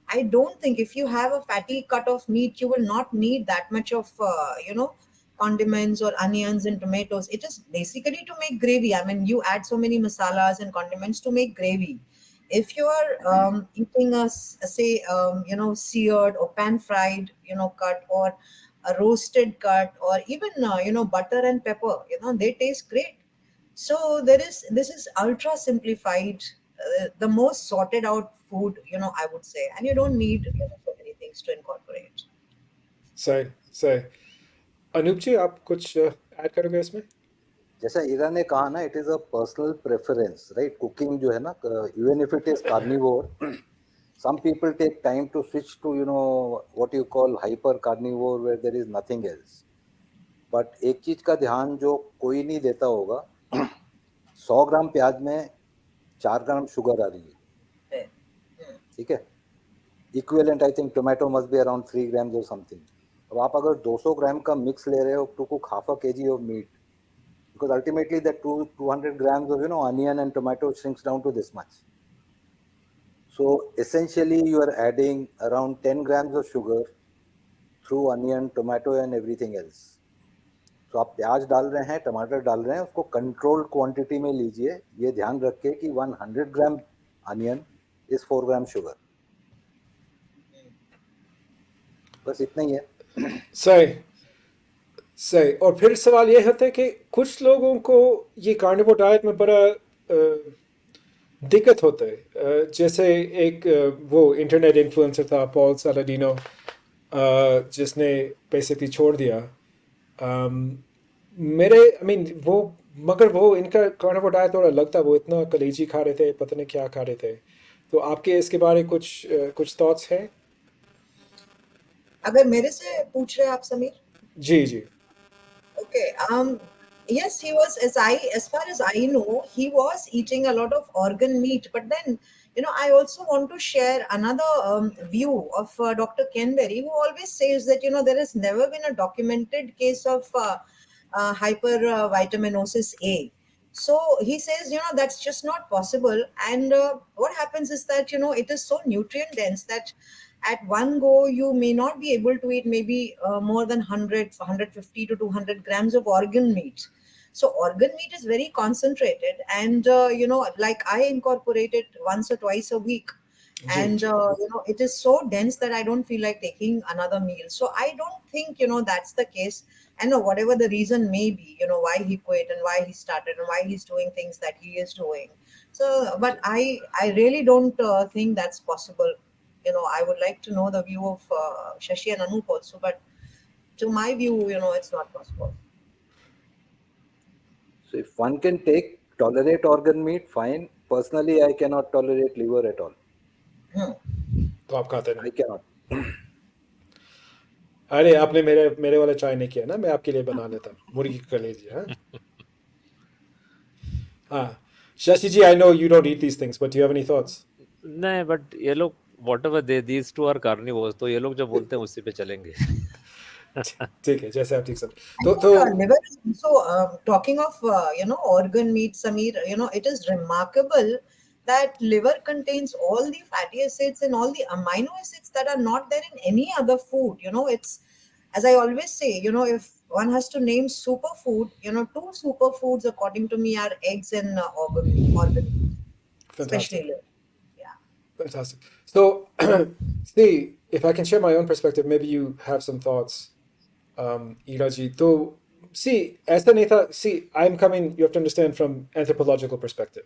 I don't think if you have a fatty cut of meat, you will not need that much of, condiments or onions and tomatoes. It is basically to make gravy. I mean, you add so many masalas and condiments to make gravy. If you are eating say seared or pan fried cut, or a roasted cut, or even butter and pepper, they taste great. So this is ultra simplified, the most sorted out food, I would say, and you don't need so many things to incorporate. सही सही अनूप जी आप कुछ add करोगे इसमें जैसा ईरा ने कहा ना, it is a personal preference, right? Cooking जो है ना, even if it is carnivore, some people take time to switch to what you call hyper carnivore, where there is nothing else. But एक चीज का ध्यान जो कोई नहीं देता होगा, 100 ग्राम प्याज में 4 ग्राम शुगर आ रही है, ठीक है? Equivalent I think tomato must be around 3 grams or something. अब आप अगर 200 ग्राम का मिक्स ले रहे हो to cook half a kg of meat, because ultimately that 200 grams of onion and tomato shrinks down to this much. So essentially you are adding around 10 grams of sugar through onion, tomato and everything else. तो आप प्याज डाल रहे हैं, टमाटर डाल रहे हैं, उसको कंट्रोल्ड क्वांटिटी में लीजिए. ये ध्यान रखिए कि 100 ग्राम अनियन इज 4 ग्राम शुगर. बस इतना ही है. सही सही और फिर सवाल ये होता है कि कुछ लोगों को ये कार्निवोर डाइट में बड़ा दिक्कत होता है. जैसे एक वो इंटरनेट इन्फ्लुएंसर था पॉल सालाडिनो, जिसने बेसिकली छोड़ दिया. वो मगर वो इनका कार्निवोर डाइट थोड़ा अलग था. वो इतना कलेजी खा रहे थे, पता नहीं क्या खा रहे थे. तो आपके इसके बारे कुछ थॉट्स हैं? अगर मेरे से पूछ रहे हैं आप समीर. जी जी. Okay. Yes, he was, as far as I know, he was eating a lot of organ meat. But then, I also want to share another view of Dr. Kenberry, who always says that, there has never been a documented case of hypervitaminosis A. So he says, that's just not possible. And what happens is that, it is so nutrient dense that at one go you may not be able to eat maybe more than 150 to 200 grams of organ meat. So organ meat is very concentrated, and like I incorporate it once or twice a week, and it is so dense that I don't feel like taking another meal. So I don't think that's the case. And whatever the reason may be, why he quit and why he started and why he's doing things that he is doing. So but I really don't think that's possible. I would like to know the view of Shashi and Anup also, but to my view, it's not possible. So if one can tolerate organ meat, fine. Personally, I cannot tolerate liver at all. तो आप खाते नहीं? I cannot. अरे आपने मेरे वाला चाय नहीं किया ना, मैं आपके लिए बना लेता हूँ मुर्गी का कलेजी. हाँ शशि जी, I know you don't eat these things, but do you have any thoughts? नहीं, बट ये लोग whatever these two are carnivores, तो ये लोग जो बोलते हैं उसी पे चलेंगे. ठीक है, जैसे आप ठीक सब. Liver is also talking of organ meat, Sameer. It is remarkable that liver contains all the fatty acids and all the amino acids that are not there in any other food. It's, as I always say, if one has to name superfood, two superfoods according to me are eggs and organ meat, especially liver. Yeah. Fantastic. So, see, if I can share my own perspective, maybe you have some thoughts, Iraji. So, see, ऐसा नहीं था. See, I'm coming, you have to understand, from anthropological perspective.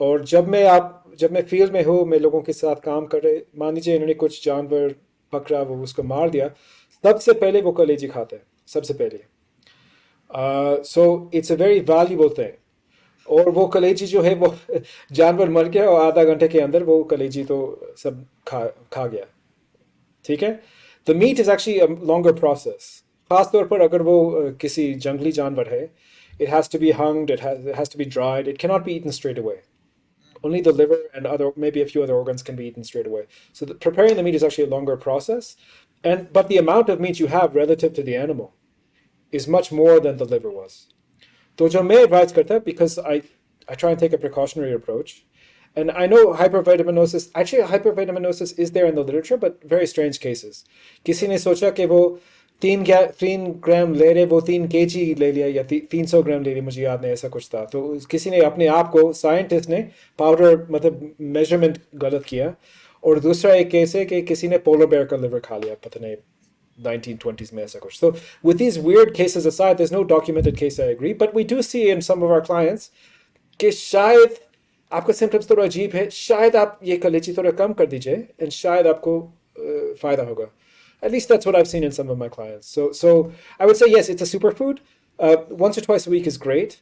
और जब मैं field में हूँ, मैं लोगों के साथ काम कर रहे, मान लीजिए इन्होंने कुछ जानवर पकड़ा, वो उसको मार दिया, सबसे पहले वो कलेजी खाते हैं, सबसे पहले. So it's a very valuable thing. और वो कलेजी जो है, वो जानवर मर गया और आधा घंटे के अंदर वो कलेजी तो सब खा गया. ठीक है. The meat is actually a longer process. खास तौर पर अगर वो किसी जंगली जानवर है, it has to be hung, it has to be dried, it cannot be eaten straight away. only the liver and maybe a few other organs can be eaten straight away. So preparing the meat is actually a longer process, but the amount of meat you have relative to the animal is much more than the liver was. So jo main advise karta, because I try and take a precautionary approach. And I know hypervitaminosis is there in the literature, but very strange cases. किसी ने सोचा कि वो 3 ग्राम ले रहे, वो 3 kg ले लिया या 300 ग्राम ले लिया, मुझे याद नहीं, ऐसा कुछ था. तो किसी ने अपने आप को, साइंटिस्ट ने पाउडर मतलब मेजरमेंट गलत किया. और दूसरा एक केस है कि किसी ने पोलर बेयर का लिवर खा लिया, पता नहीं 1920s में ऐसा कुछ. So with these weird cases aside, there's no documented case, I agree, but we do see in some of our clients कि शायद आपका सिम्टम्स थोड़ा अजीब है, शायद आप ये कलेजी थोड़ा कम कर दीजिए and शायद आपको फ़ायदा होगा. At least that's what I've seen in some of my clients. So I would say yes, it's a superfood. Once or twice a week is great.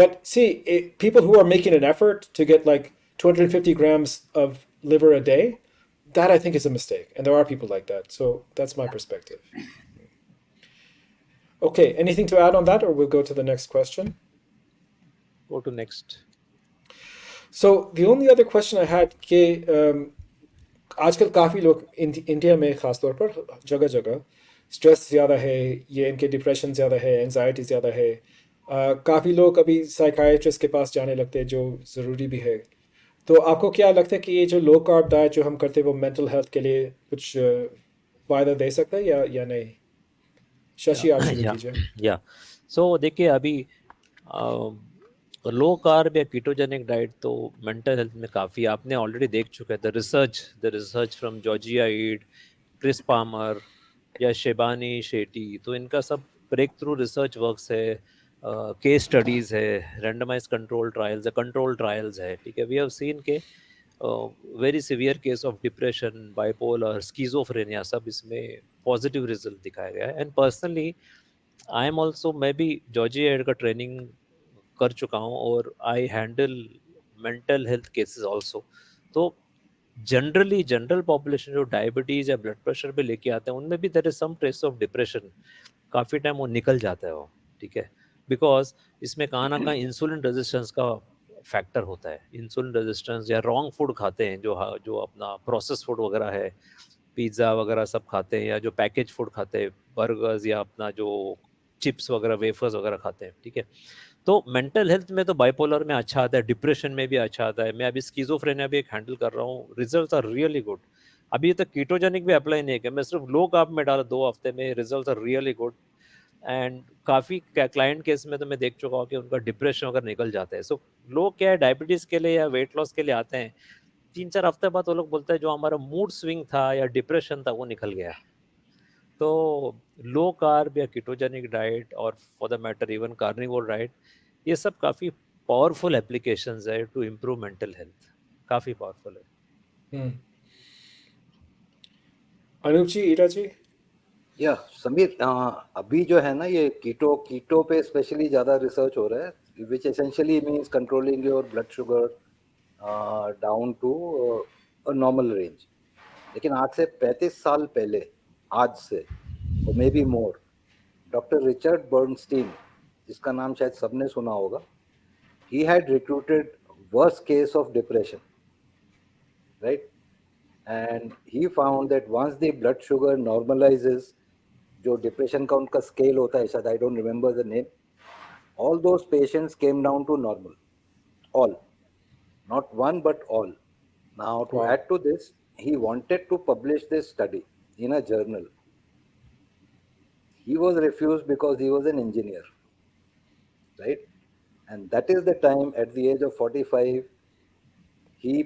But see, people who are making an effort to get like 250 grams of liver a day, that I think is a mistake. And there are people like that. So that's my perspective. Okay, anything to add on that, or we'll go to the next question? Go to next. So the only other question I had कि आजकल काफ़ी लोग India में ख़ास तौर पर जगह जगह स्ट्रेस ज़्यादा है, ये इनके डिप्रेशन ज़्यादा है, एंजाइटी ज़्यादा है. काफ़ी लोग अभी साइकाइट्रिस्ट के पास जाने लगते हैं, जो ज़रूरी भी है. तो आपको क्या लगता है कि ये जो लो कार्ब डाइट जो हम करते हैं वो मेंटल हेल्थ के लिए कुछ फ़ायदा दे सकता है या नहीं? शशि, आप शुरू कीजिए. सो देखिए, अभी लो कार्ब या कीटोजेनिक डाइट तो मेंटल हेल्थ में काफ़ी आपने ऑलरेडी देख चुका है. The research from Georgia Ede, Chris Palmer या शेबानी शेटी, तो इनका सब ब्रेक थ्रू रिसर्च वर्क्स है, केस स्टडीज़ है, रेंडमाइज कंट्रोल ट्रायल्स है. ठीक है, वी हैव सीन के very severe case of depression, bipolar, schizophrenia, सब इसमें पॉजिटिव रिजल्ट दिखाया गया है. And personally I am also, मैं भी जॉर्जिया ईड का ट्रेनिंग कर चुका हूँ और I handle mental health cases also. तो जनरल पॉपुलेशन जो डायबिटीज़ या ब्लड प्रेशर पे लेके आते हैं, उनमें भी there is some trace of depression. काफ़ी टाइम वो निकल जाता है वो. ठीक है, बिकॉज इसमें कहाँ ना कहाँ इंसुलिन रेजिस्टेंस का फैक्टर होता है. इंसुलिन रेजिस्टेंस या रॉन्ग फूड खाते हैं, जो अपना प्रोसेस फूड वगैरह है, पिज़्ज़ा वगैरह सब खाते हैं, या जो पैकेज फूड खाते हैं, बर्गर्स या अपना जो चिप्स वगैरह, वेफर्स वगैरह खाते हैं. ठीक है, तो मेंटल हेल्थ में तो बाइपोलर में अच्छा आता है, डिप्रेशन में भी अच्छा आता है. मैं अभी स्कीजोफ्रेनिया भी एक हैंडल कर रहा हूँ, रिजल्ट्स आर रियली गुड. अभी तक कीटोजेनिक भी अप्लाई नहीं किया, मैं सिर्फ लो कार्ब में डाला 2 हफ्ते में, results are really good. And काफ़ी क्लाइंट केस में तो मैं देख चुका हूँ कि उनका डिप्रेशन वगैरह निकल जाता है. सो लोग क्या है, डायबिटीज़ के लिए या वेट लॉस के लिए आते हैं, 3-4 हफ्ते बाद वो लोग बोलते हैं जो हमारा मूड स्विंग था या डिप्रेशन था वो निकल गया. तो लो कार्ब या कीटोजेनिक डाइट, और for the matter even carnivore diet, ये सब काफ़ी पावरफुल एप्लीकेशंस है टू इम्प्रूव मेंटल हेल्थ. काफ़ी पावरफुल है. अनूप जी, ईरा जी. या समीर, अभी जो है ना, ये कीटो पे स्पेशली ज़्यादा रिसर्च हो रहा है, which essentially means controlling your blood sugar down to a normal range. लेकिन आज से 35 साल पहले, आज से और maybe more, doctor Richard Bernstein, जिसका नाम शायद सबने सुना होगा, he had recruited worst case of depression, right? And he found that once the blood sugar normalizes, जो depression का उनका scale होता है, शायद I don't remember the name, all those patients came down to normal, all, not one but all. Now to add to this, he wanted to publish this study in a journal. He was refused because he was an engineer, right? And that is the time, at the age of 45, he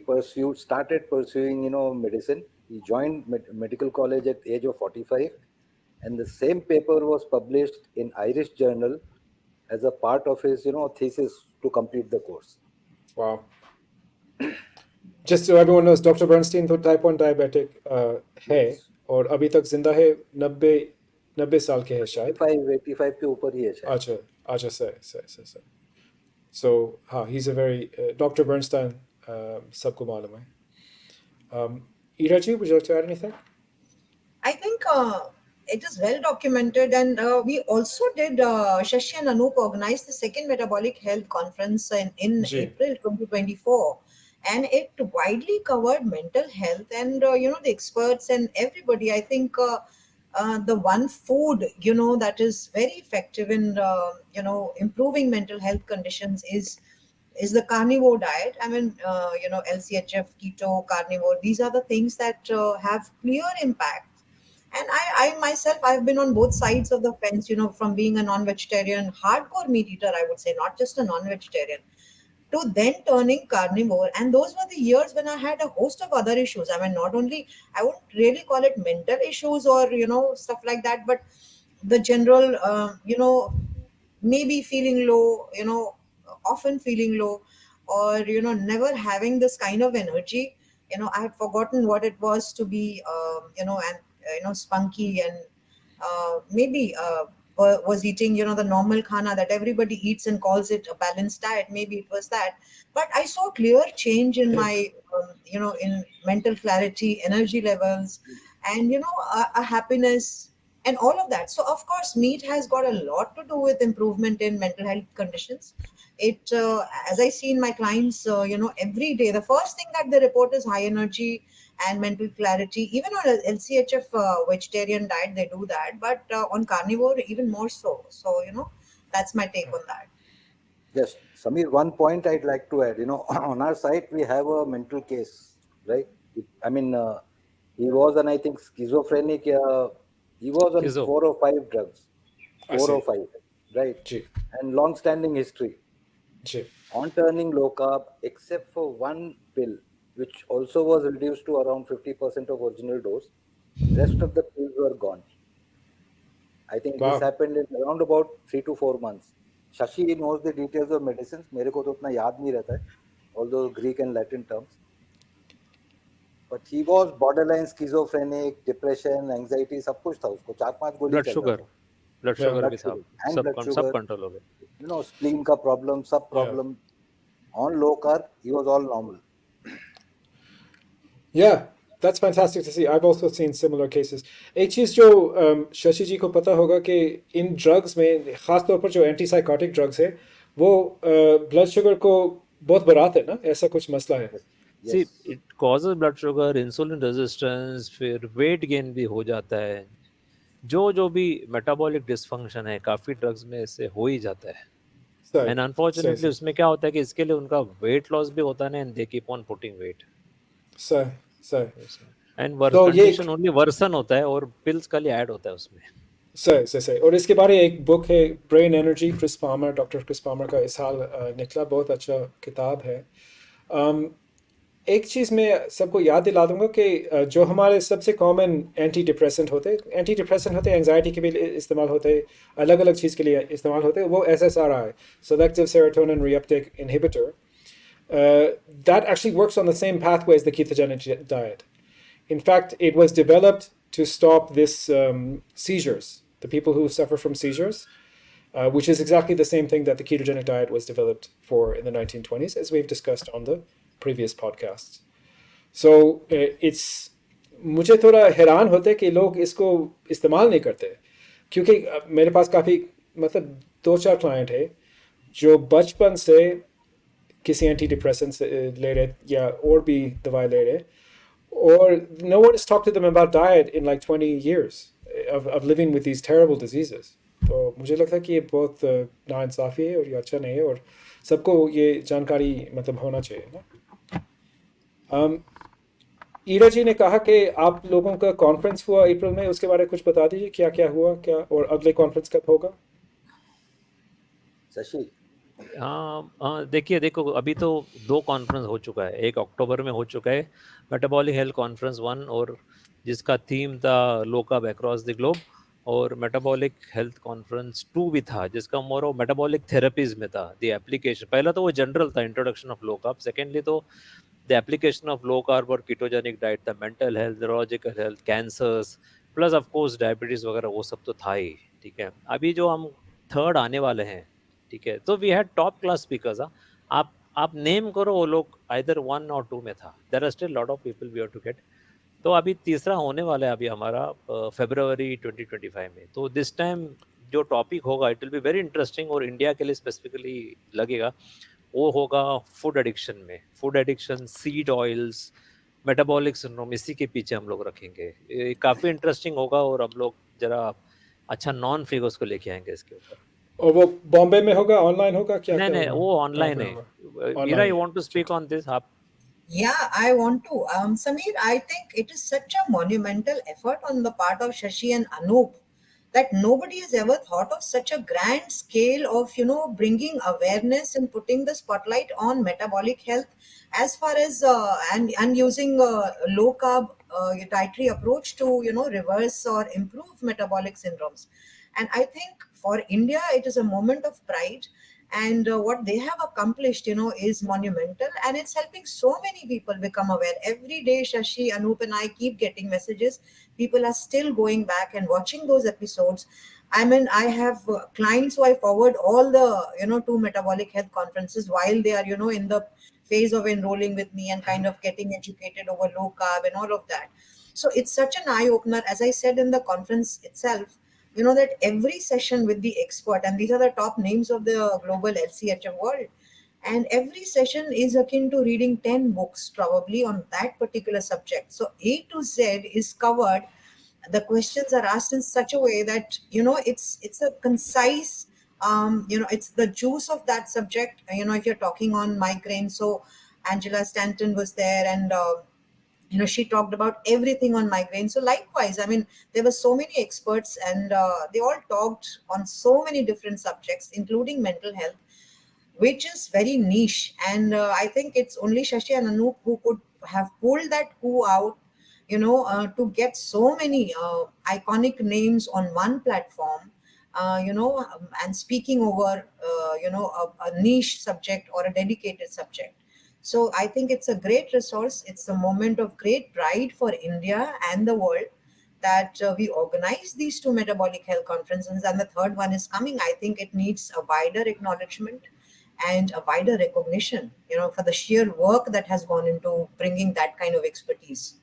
started pursuing, medicine. He joined medical college at the age of 45, and the same paper was published in Irish Journal as a part of his, thesis to complete the course. Wow. Just so everyone knows, Dr. Bernstein तो type 1 diabetic है, और अभी तक जिंदा है, 90 साल के है शायद. 85 के ऊपर ही है शायद. अच्छा सही. So हाँ, he's a very Dr. Bernstein, सबको मालूम है. Ira ji, would you like to add anything? I think it is well documented, and we also did, Shashi and Anup organized the second Metabolic Health Conference in April 2024. and it widely covered mental health. And the experts and everybody, I think the one food that is very effective in improving mental health conditions is the carnivore diet. I mean, LCHF, keto, carnivore, these are the things that have clear impact. And I myself, I've been on both sides of the fence, from being a non-vegetarian, hardcore meat eater, I would say, not just a non-vegetarian, to then turning carnivore. And those were the years when I had a host of other issues. I mean, not only, I wouldn't really call it mental issues or, stuff like that, but the general, maybe feeling low, often feeling low, or, never having this kind of energy. I had forgotten what it was to be, spunky, and maybe was eating, the normal khana that everybody eats and calls it a balanced diet. Maybe it was that. But I saw clear change in my, in mental clarity, energy levels, and, a happiness and all of that. So, of course, meat has got a lot to do with improvement in mental health conditions. It, as I see in my clients, every day, the first thing that they report is high energy and mental clarity. Even on a LCHF vegetarian diet, they do that, but on carnivore, even more so. So, that's my take on that. Yes, Samir, one point I'd like to add, on our site, we have a mental case, right? I mean, he was on, I think, schizophrenic. He was on Schizo. 4 or 5 drugs, I 4 or 5, right? Ji And long-standing history. Ji On turning low carb, except for one pill, which also was reduced to around 50% of original dose, rest of the pills were gone. I think this वाह happened in around about 3 to 4 months. Shashi knows the details of medicines. मेरे को तो उतना याद नहीं रहता है, although Greek and Latin terms. But he was borderline schizophrenic, depression, anxiety, सब कुछ था उसको. 4-5 गोली ब्लड चल रहा शुगर था. ब्लड या शुगर भी Blood था, sugar and blood सब sugar, कंट्रोल हो गया. spleen का problem, सब या problem. On low carb, he was all normal. Yeah, that's fantastic to see. I've also seen similar cases. एक चीज़ जो शशि जी को पता होगा कि इन ड्रग्स में ख़ास तौर पर जो एंटीसाइकोटिक ड्रग्स है वो ब्लड शुगर को बहुत बढ़ाते हैं ना, ऐसा कुछ मसला है. सी Yes. It causes blood sugar, insulin resistance, फिर वेट गेन भी हो जाता है. जो भी मेटाबॉलिक डिसफंक्शन है काफ़ी ड्रग्स में इससे हो ही जाता है. सही एंड सही अनफॉर्चुनेटली सही उसमें क्या होता है कि इसके लिए उनका वेट लॉस भी होता है and they keep on putting weight. सही सही. एंड तो ये कंडीशन ओनली वर्सन होता है और पिल्स खाली ऐड होता है उसमें. सही सही सही. और इसके बारे में एक बुक है, brain energy, Chris Palmer, doctor Chris Palmer का इस साल निकला, बहुत अच्छा किताब है. एक चीज़ मैं सबको याद दिला दूंगा कि जो हमारे सबसे कॉमन एंटी डिप्रेसेंट होते एंजाइटी के भी इस्तेमाल होते, अलग अलग चीज़ के लिए इस्तेमाल होते, वो SSRI, selective serotonin reuptake inhibitor, that actually works on the same pathway as the ketogenic diet. In fact, it was developed to stop this seizures, the people who suffer from seizures, which is exactly the same thing that the ketogenic diet was developed for in the 1920s, as we've discussed on the previous podcasts. So it's मुझे थोड़ा हैरान होते कि लोग इसको इस्तेमाल नहीं करते, क्योंकि मेरे पास काफ़ी मतलब 2-4 क्लाइंट है जो बचपन से किसी एंटी डिप्रेसेंट ले रहे या और भी दवाई ले रहे, or no one has talked to them about diet in like 20 years of living with these terrible diseases. तो मुझे लगता है कि ये बहुत नाइंसाफ़ी है और ये अच्छा नहीं है, और सबको ये जानकारी मतलब होना चाहिए ना. ईरा जी ने कहा कि आप लोगों का कॉन्फ्रेंस हुआ अप्रैल में, उसके बारे में कुछ बता दीजिए, क्या क्या हुआ, क्या, और अगले कॉन्फ्रेंस कब होगा. Shashi, हाँ, देखो अभी तो 2 कॉन्फ्रेंस हो चुका है. एक अक्टूबर में हो चुका है, मेटाबॉलिक हेल्थ कॉन्फ्रेंस 1, और जिसका थीम था low carb across the globe, और मेटाबॉलिक हेल्थ कॉन्फ्रेंस 2 भी था जिसका मोर ऑफ मेटाबॉलिक थेरेपीज में था. द एप्लीकेशन पहला तो वो जनरल था, introduction of low carb. Secondly तो the application of low carb और कीटोजेनिक डाइट था, mental health, neurological health, cancers, plus of course diabetes वगैरह, वो सब तो था ही. ठीक है, अभी जो हम थर्ड आने वाले हैं, ठीक है, तो we had top class speakers. आप नेम करो, वो लोग आइदर 1 और 2 में था. There are still lot of people we have to get. तो अभी तीसरा होने वाला है अभी हमारा फरवरी 2025 में. तो दिस टाइम जो टॉपिक होगा it will be very interesting और इंडिया के लिए स्पेसिफिकली लगेगा. वो होगा फूड एडिक्शन में, food addiction, seed oils, metabolic syndrome, इसी के पीछे हम लोग रखेंगे। ये काफ़ी इंटरेस्टिंग होगा और हम लोग जरा अच्छा नॉन फिगर्स को लेके आएंगे इसके ऊपर। और वो बॉम्बे में होगा, ऑनलाइन होगा, क्या नहीं क्या नहीं, होगा? वो कहाँ ऑनलाइन पे है। होगा? मीरा, ऑनलाइन यू है, वांट टू ठीक स्पीक है। On this? आप Yeah, I want to. Sameer, I think it is such a monumental effort on the part of Shashi and Anup that nobody has ever thought of such a grand scale of, bringing awareness and putting the spotlight on metabolic health as far as, and using low carb dietary approach to, reverse or improve metabolic syndromes. And I think for India, it is a moment of pride, and what they have accomplished is monumental, and it's helping so many people become aware. Every day Shashi, Anup and I keep getting messages. People are still going back and watching those episodes. I mean, I have clients who I forward all the to metabolic health conferences while they are in the phase of enrolling with me and kind of getting educated over low carb and all of that. So it's such an eye opener, as I said in the conference itself, that every session with the expert, and these are the top names of the global LCHM world, and every session is akin to reading 10 books probably on that particular subject. So A to Z is covered. The questions are asked in such a way that it's a concise, it's the juice of that subject. If you're talking on migraine, so Angela Stanton was there, and she talked about everything on migraine. So likewise, I mean, there were so many experts, and they all talked on so many different subjects, including mental health, which is very niche. And I think it's only Shashi and Anoop who could have pulled that coup out, to get so many iconic names on one platform, and speaking over, a niche subject or a dedicated subject. So I think it's a great resource. It's a moment of great pride for India and the world that we organize these two metabolic health conferences, and the third one is coming. I think it needs a wider acknowledgement and a wider recognition, for the sheer work that has gone into bringing that kind of expertise.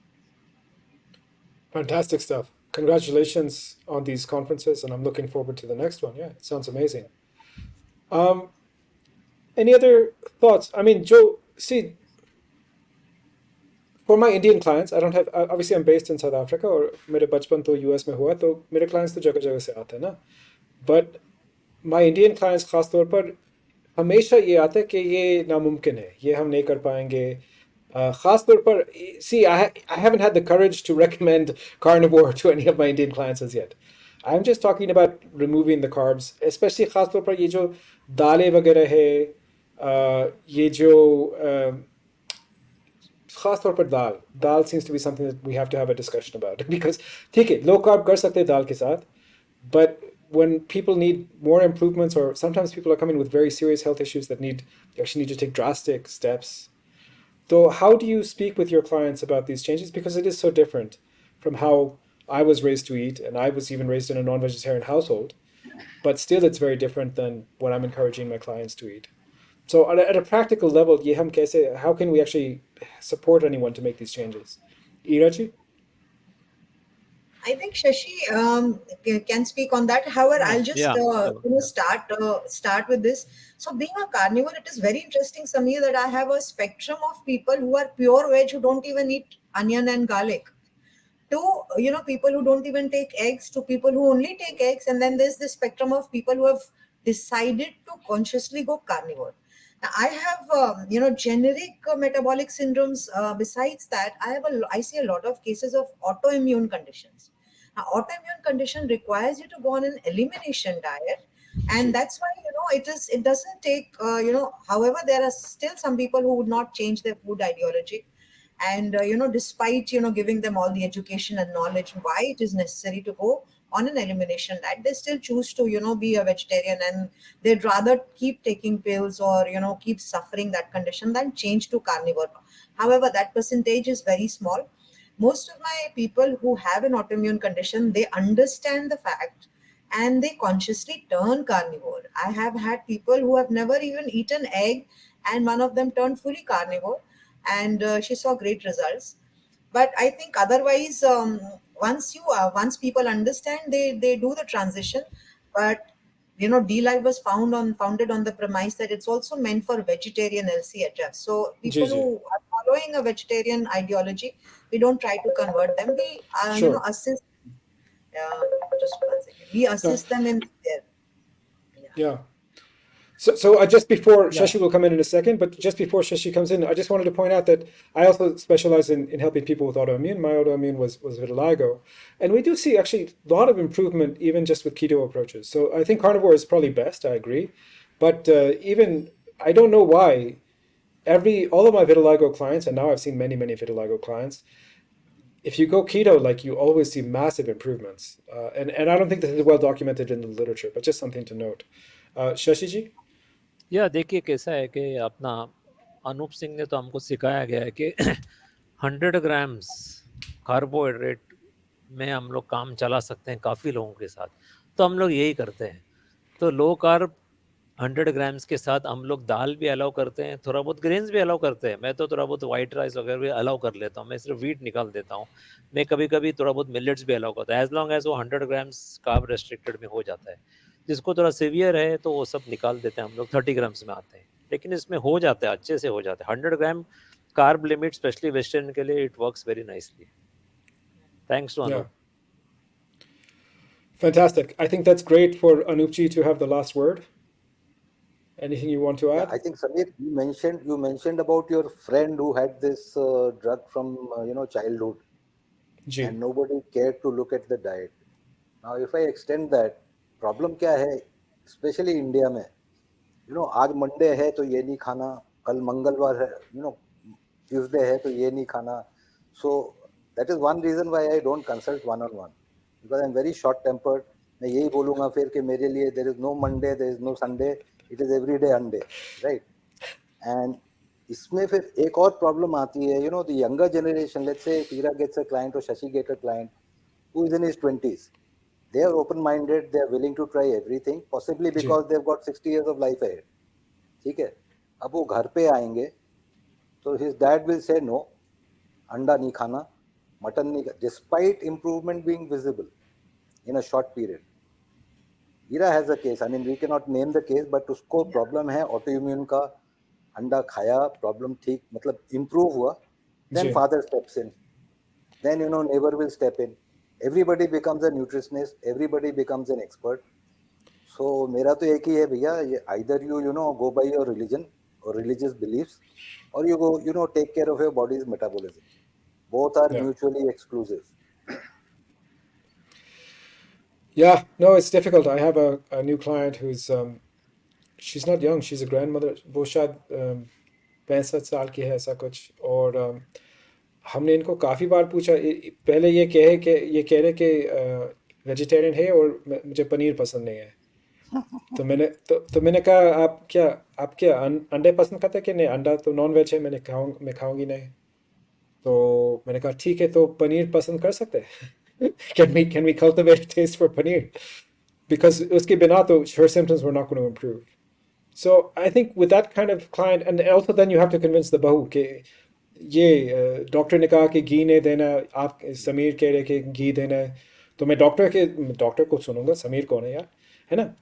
Fantastic stuff. Congratulations on these conferences, and I'm looking forward to the next one. Yeah, it sounds amazing. Any other thoughts? I mean, Joe, see, for my Indian clients, I don't have, obviously I'm based in South Africa, और मेरे बचपन तो US में हुआ, तो मेरे clients तो जगह जगह से आते हैं ना. But my Indian clients खास तौर पर हमेशा ये आता है कि ये नामुमकिन है, ये हम नहीं कर पाएंगे. खास तौर पर, see, I haven't had the courage to recommend carnivore to any of my Indian clients as yet. I'm just talking about removing the carbs, especially खास तौर पर ये जो दालें वगैरह है, ये जो खास तौर पर दाल seems to be something that we have to have a discussion about. Because ठीक है, low carb कर सकते हैं दाल के साथ, but when people need more improvements, or sometimes people are coming with very serious health issues that you actually need to take drastic steps. So how do you speak with your clients about these changes? Because it is so different from how I was raised to eat, and I was even raised in a non-vegetarian household, but still it's very different than when I'm encouraging my clients to eat. So at a practical level, ye hum kaise, how can we actually support anyone to make these changes? Iraji? I think Shashi can speak on that. However, I'll just yeah, start with this. So, being a carnivore, it is very interesting, Samir, that I have a spectrum of people who are pure veg, who don't even eat onion and garlic, to people who don't even take eggs, to people who only take eggs, and then there's this spectrum of people who have decided to consciously go carnivore. Now, I have generic metabolic syndromes. Besides that, I see a lot of cases of autoimmune conditions. Now, autoimmune condition requires you to go on an elimination diet, and that's why it doesn't take however, there are still some people who would not change their food ideology, and despite giving them all the education and knowledge why it is necessary to go on an elimination diet, they still choose to be a vegetarian, and they'd rather keep taking pills or keep suffering that condition than change to carnivore. However, that percentage is very small. Most of my people who have an autoimmune condition, they understand the fact and they consciously turn carnivore. I have had people who have never even eaten egg, and one of them turned fully carnivore, and she saw great results. But I think otherwise, once people understand, they do the transition. But D-Live was founded on the premise that it's also meant for vegetarian LCHF. So ji people ji who are following a vegetarian ideology, we don't try to convert them. We, sure assist. Just one second. We no, assist them in their. Yeah. yeah. So just before Yeah. Shashi will come in a second, but just before Shashi comes in, I just wanted to point out that I also specialize in helping people with autoimmune. My autoimmune was vitiligo. And we do see actually a lot of improvement even just with keto approaches. So I think carnivore is probably best, I agree. But even, I don't know why, all of my vitiligo clients, and now I've seen many, many vitiligo clients, if you go keto, like you always see massive improvements. And I don't think this is well documented in the literature, but just something to note. Shashi ji? या देखिए कैसा है कि अपना अनूप सिंह ने तो हमको सिखाया गया है कि 100 ग्राम्स कार्बोहाइड्रेट में हम लोग काम चला सकते हैं काफ़ी लोगों के साथ, तो हम लोग यही करते हैं। तो लो कार्ब 100 ग्राम्स के साथ हम लोग दाल भी अलाउ करते हैं, थोड़ा बहुत ग्रेन्स भी अलाउ करते हैं। मैं तो थोड़ा बहुत वाइट राइस वगैरह भी अलाउ कर लेता हूँ, मैं सिर्फ व्हीट निकाल देता हूँ। मैं कभी-कभी थोड़ा बहुत मिलेट्स भी अलाउ करता हूँ, एज़ लॉन्ग एज़ वो 100 ग्राम्स कार्ब रेस्ट्रिक्टेड में हो जाता है। जिसको थोड़ा सीवियर है तो वो सब निकाल देते हैं, हम लोग 30 ग्राम्स में आते हैं। लेकिन इसमें हो जाता है, अच्छे से हो जाता है। 100 gram carb limit specially western के लिए it works very nicely. Thanks to Yeah. Anoop. Fantastic. I think that's great for Anupji to have the last word. Anything you want to Yeah, add? I think Samir, you mentioned about your friend who had this drug from childhood, Ji. and nobody cared to look at the diet. Now, if I extend that, problem क्या है, especially India में, आज Monday है तो ये नहीं खाना, कल मंगलवार है, ट्यूसडे है तो ये नहीं खाना. So that is one reason why I don't consult one-on-one, because I'm very short-tempered. मैं यही बोलूँगा फिर कि मेरे लिए there is no Monday, there is no Sunday, it is every day Sunday, right? And इसमें फिर एक और प्रॉब्लम आती है, the younger generation, let's say if Ira gets a client or Shashi gets a client who is in his 20s, they are open-minded, they are willing to try everything, possibly ji. because they've got 60 years of life ahead. ठीक है, अब वो घर पे आएंगे तो his dad will say no, अंडा नहीं खाना, मटन नहीं, despite improvement being visible in a short period. Ira has a case, I mean we cannot name the case, but उसको प्रॉब्लम है autoimmune का, अंडा खाया, प्रॉब्लम ठीक, मतलब improve हुआ, then ji. father steps in, then neighbor will step in, everybody becomes a nutritionist, everybody becomes an expert. So मेरा तो एक ही है भैया, either you go by your religion or religious beliefs, or you go take care of your body's metabolism. Both are Yeah. mutually exclusive. Yeah, no, it's difficult. I have a new client who's she's not young, she's a grandmother. वो शायद 65 साल की है ऐसा कुछ. और हमने इनको काफ़ी बार पूछा. पहले ये कह रहे कि वेजिटेरियन है और मुझे पनीर पसंद नहीं है. तो मैंने कहा आप क्या अंडे पसंद करते हैं कि नहीं? अंडा तो नॉन वेज है. मैं खाऊंगी नहीं. तो मैंने कहा ठीक है, तो पनीर पसंद कर सकते हैं. Can we cultivate a taste for paneer? Because उसके बिना तो her symptoms were not going to improve. So I think with that kind of client, and also then you have to convince the बहू कि ये doctor ने कहा कि घी नहीं देना, आप समीर कह रहे कि घी देना है, तो मैं डॉक्टर को सुनूंगा. समीर कौन है यार, है ना?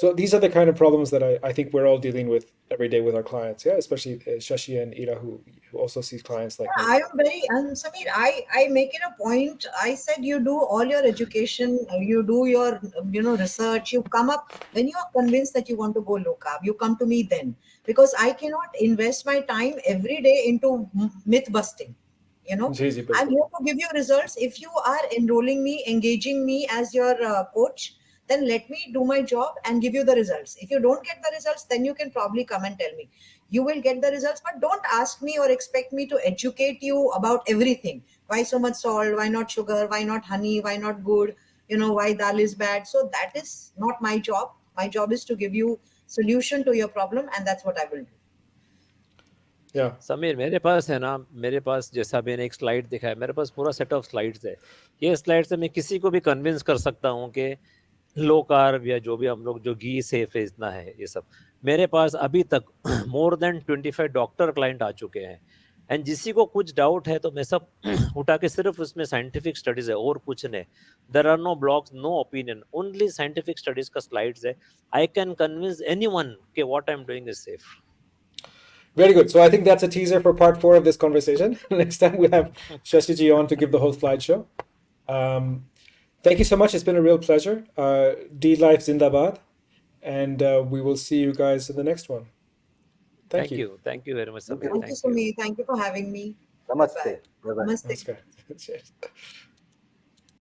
So these are the kind of problems that I think we're all dealing with every day with our clients. Yeah, especially Shashi and Ira, who also sees clients like me. I am very, and Samir, I make it a point. I said you do all your education, you do your, research, you come up, when you are convinced that you want to go low carb, you come to me then, because I cannot invest my time every day into myth busting. Ji ji I'm बिल्कुल. here to give you results. If you are enrolling me, engaging me as your coach, then let me do my job and give you the results. If you don't get the results, then you can probably come and tell me. You will get the results, but don't ask me or expect me to educate you about everything. Why so much salt? Why not sugar? Why not honey? Why not good? Why dal is bad? So that is not my job. My job is to give you solution to your problem, and that's what I will do. Yeah. Sameer, मेरे पास जैसा मैंने एक slide दिखाया, मेरे पास पूरा set of slides है। ये slide से मैं किसी को भी कन्विंस कर सकता हूँ कि लो कार्ब या जो भी हम लोग जो घी सेफ है इतना है, ये सब मेरे पास अभी तक मोर देन 25 डॉक्टर क्लाइंट आ चुके हैं, एंड जिसी को कुछ डाउट है तो मैं सब उठा के सिर्फ उसमें साइंटिफिक स्टडीज है और कुछ नहीं. There are no blogs, no opinion, only scientific studies का स्लाइड्स है. आई कैन कन्विंस एनीवन कि what I am doing is safe. Very good. So I think that's a teaser for part 4 of this conversation. Next time we'll have Shashiji on to give the whole slideshow. Thank you so much. It's been a real pleasure. D Life Zindabad. And we will see you guys in the next one. Thank you. Thank you very much, Thank you. Samir. Thank you, Sumit. Thank you for having me. Namaste. Bye. Bye-bye. Namaste. Namaskar. Cheers.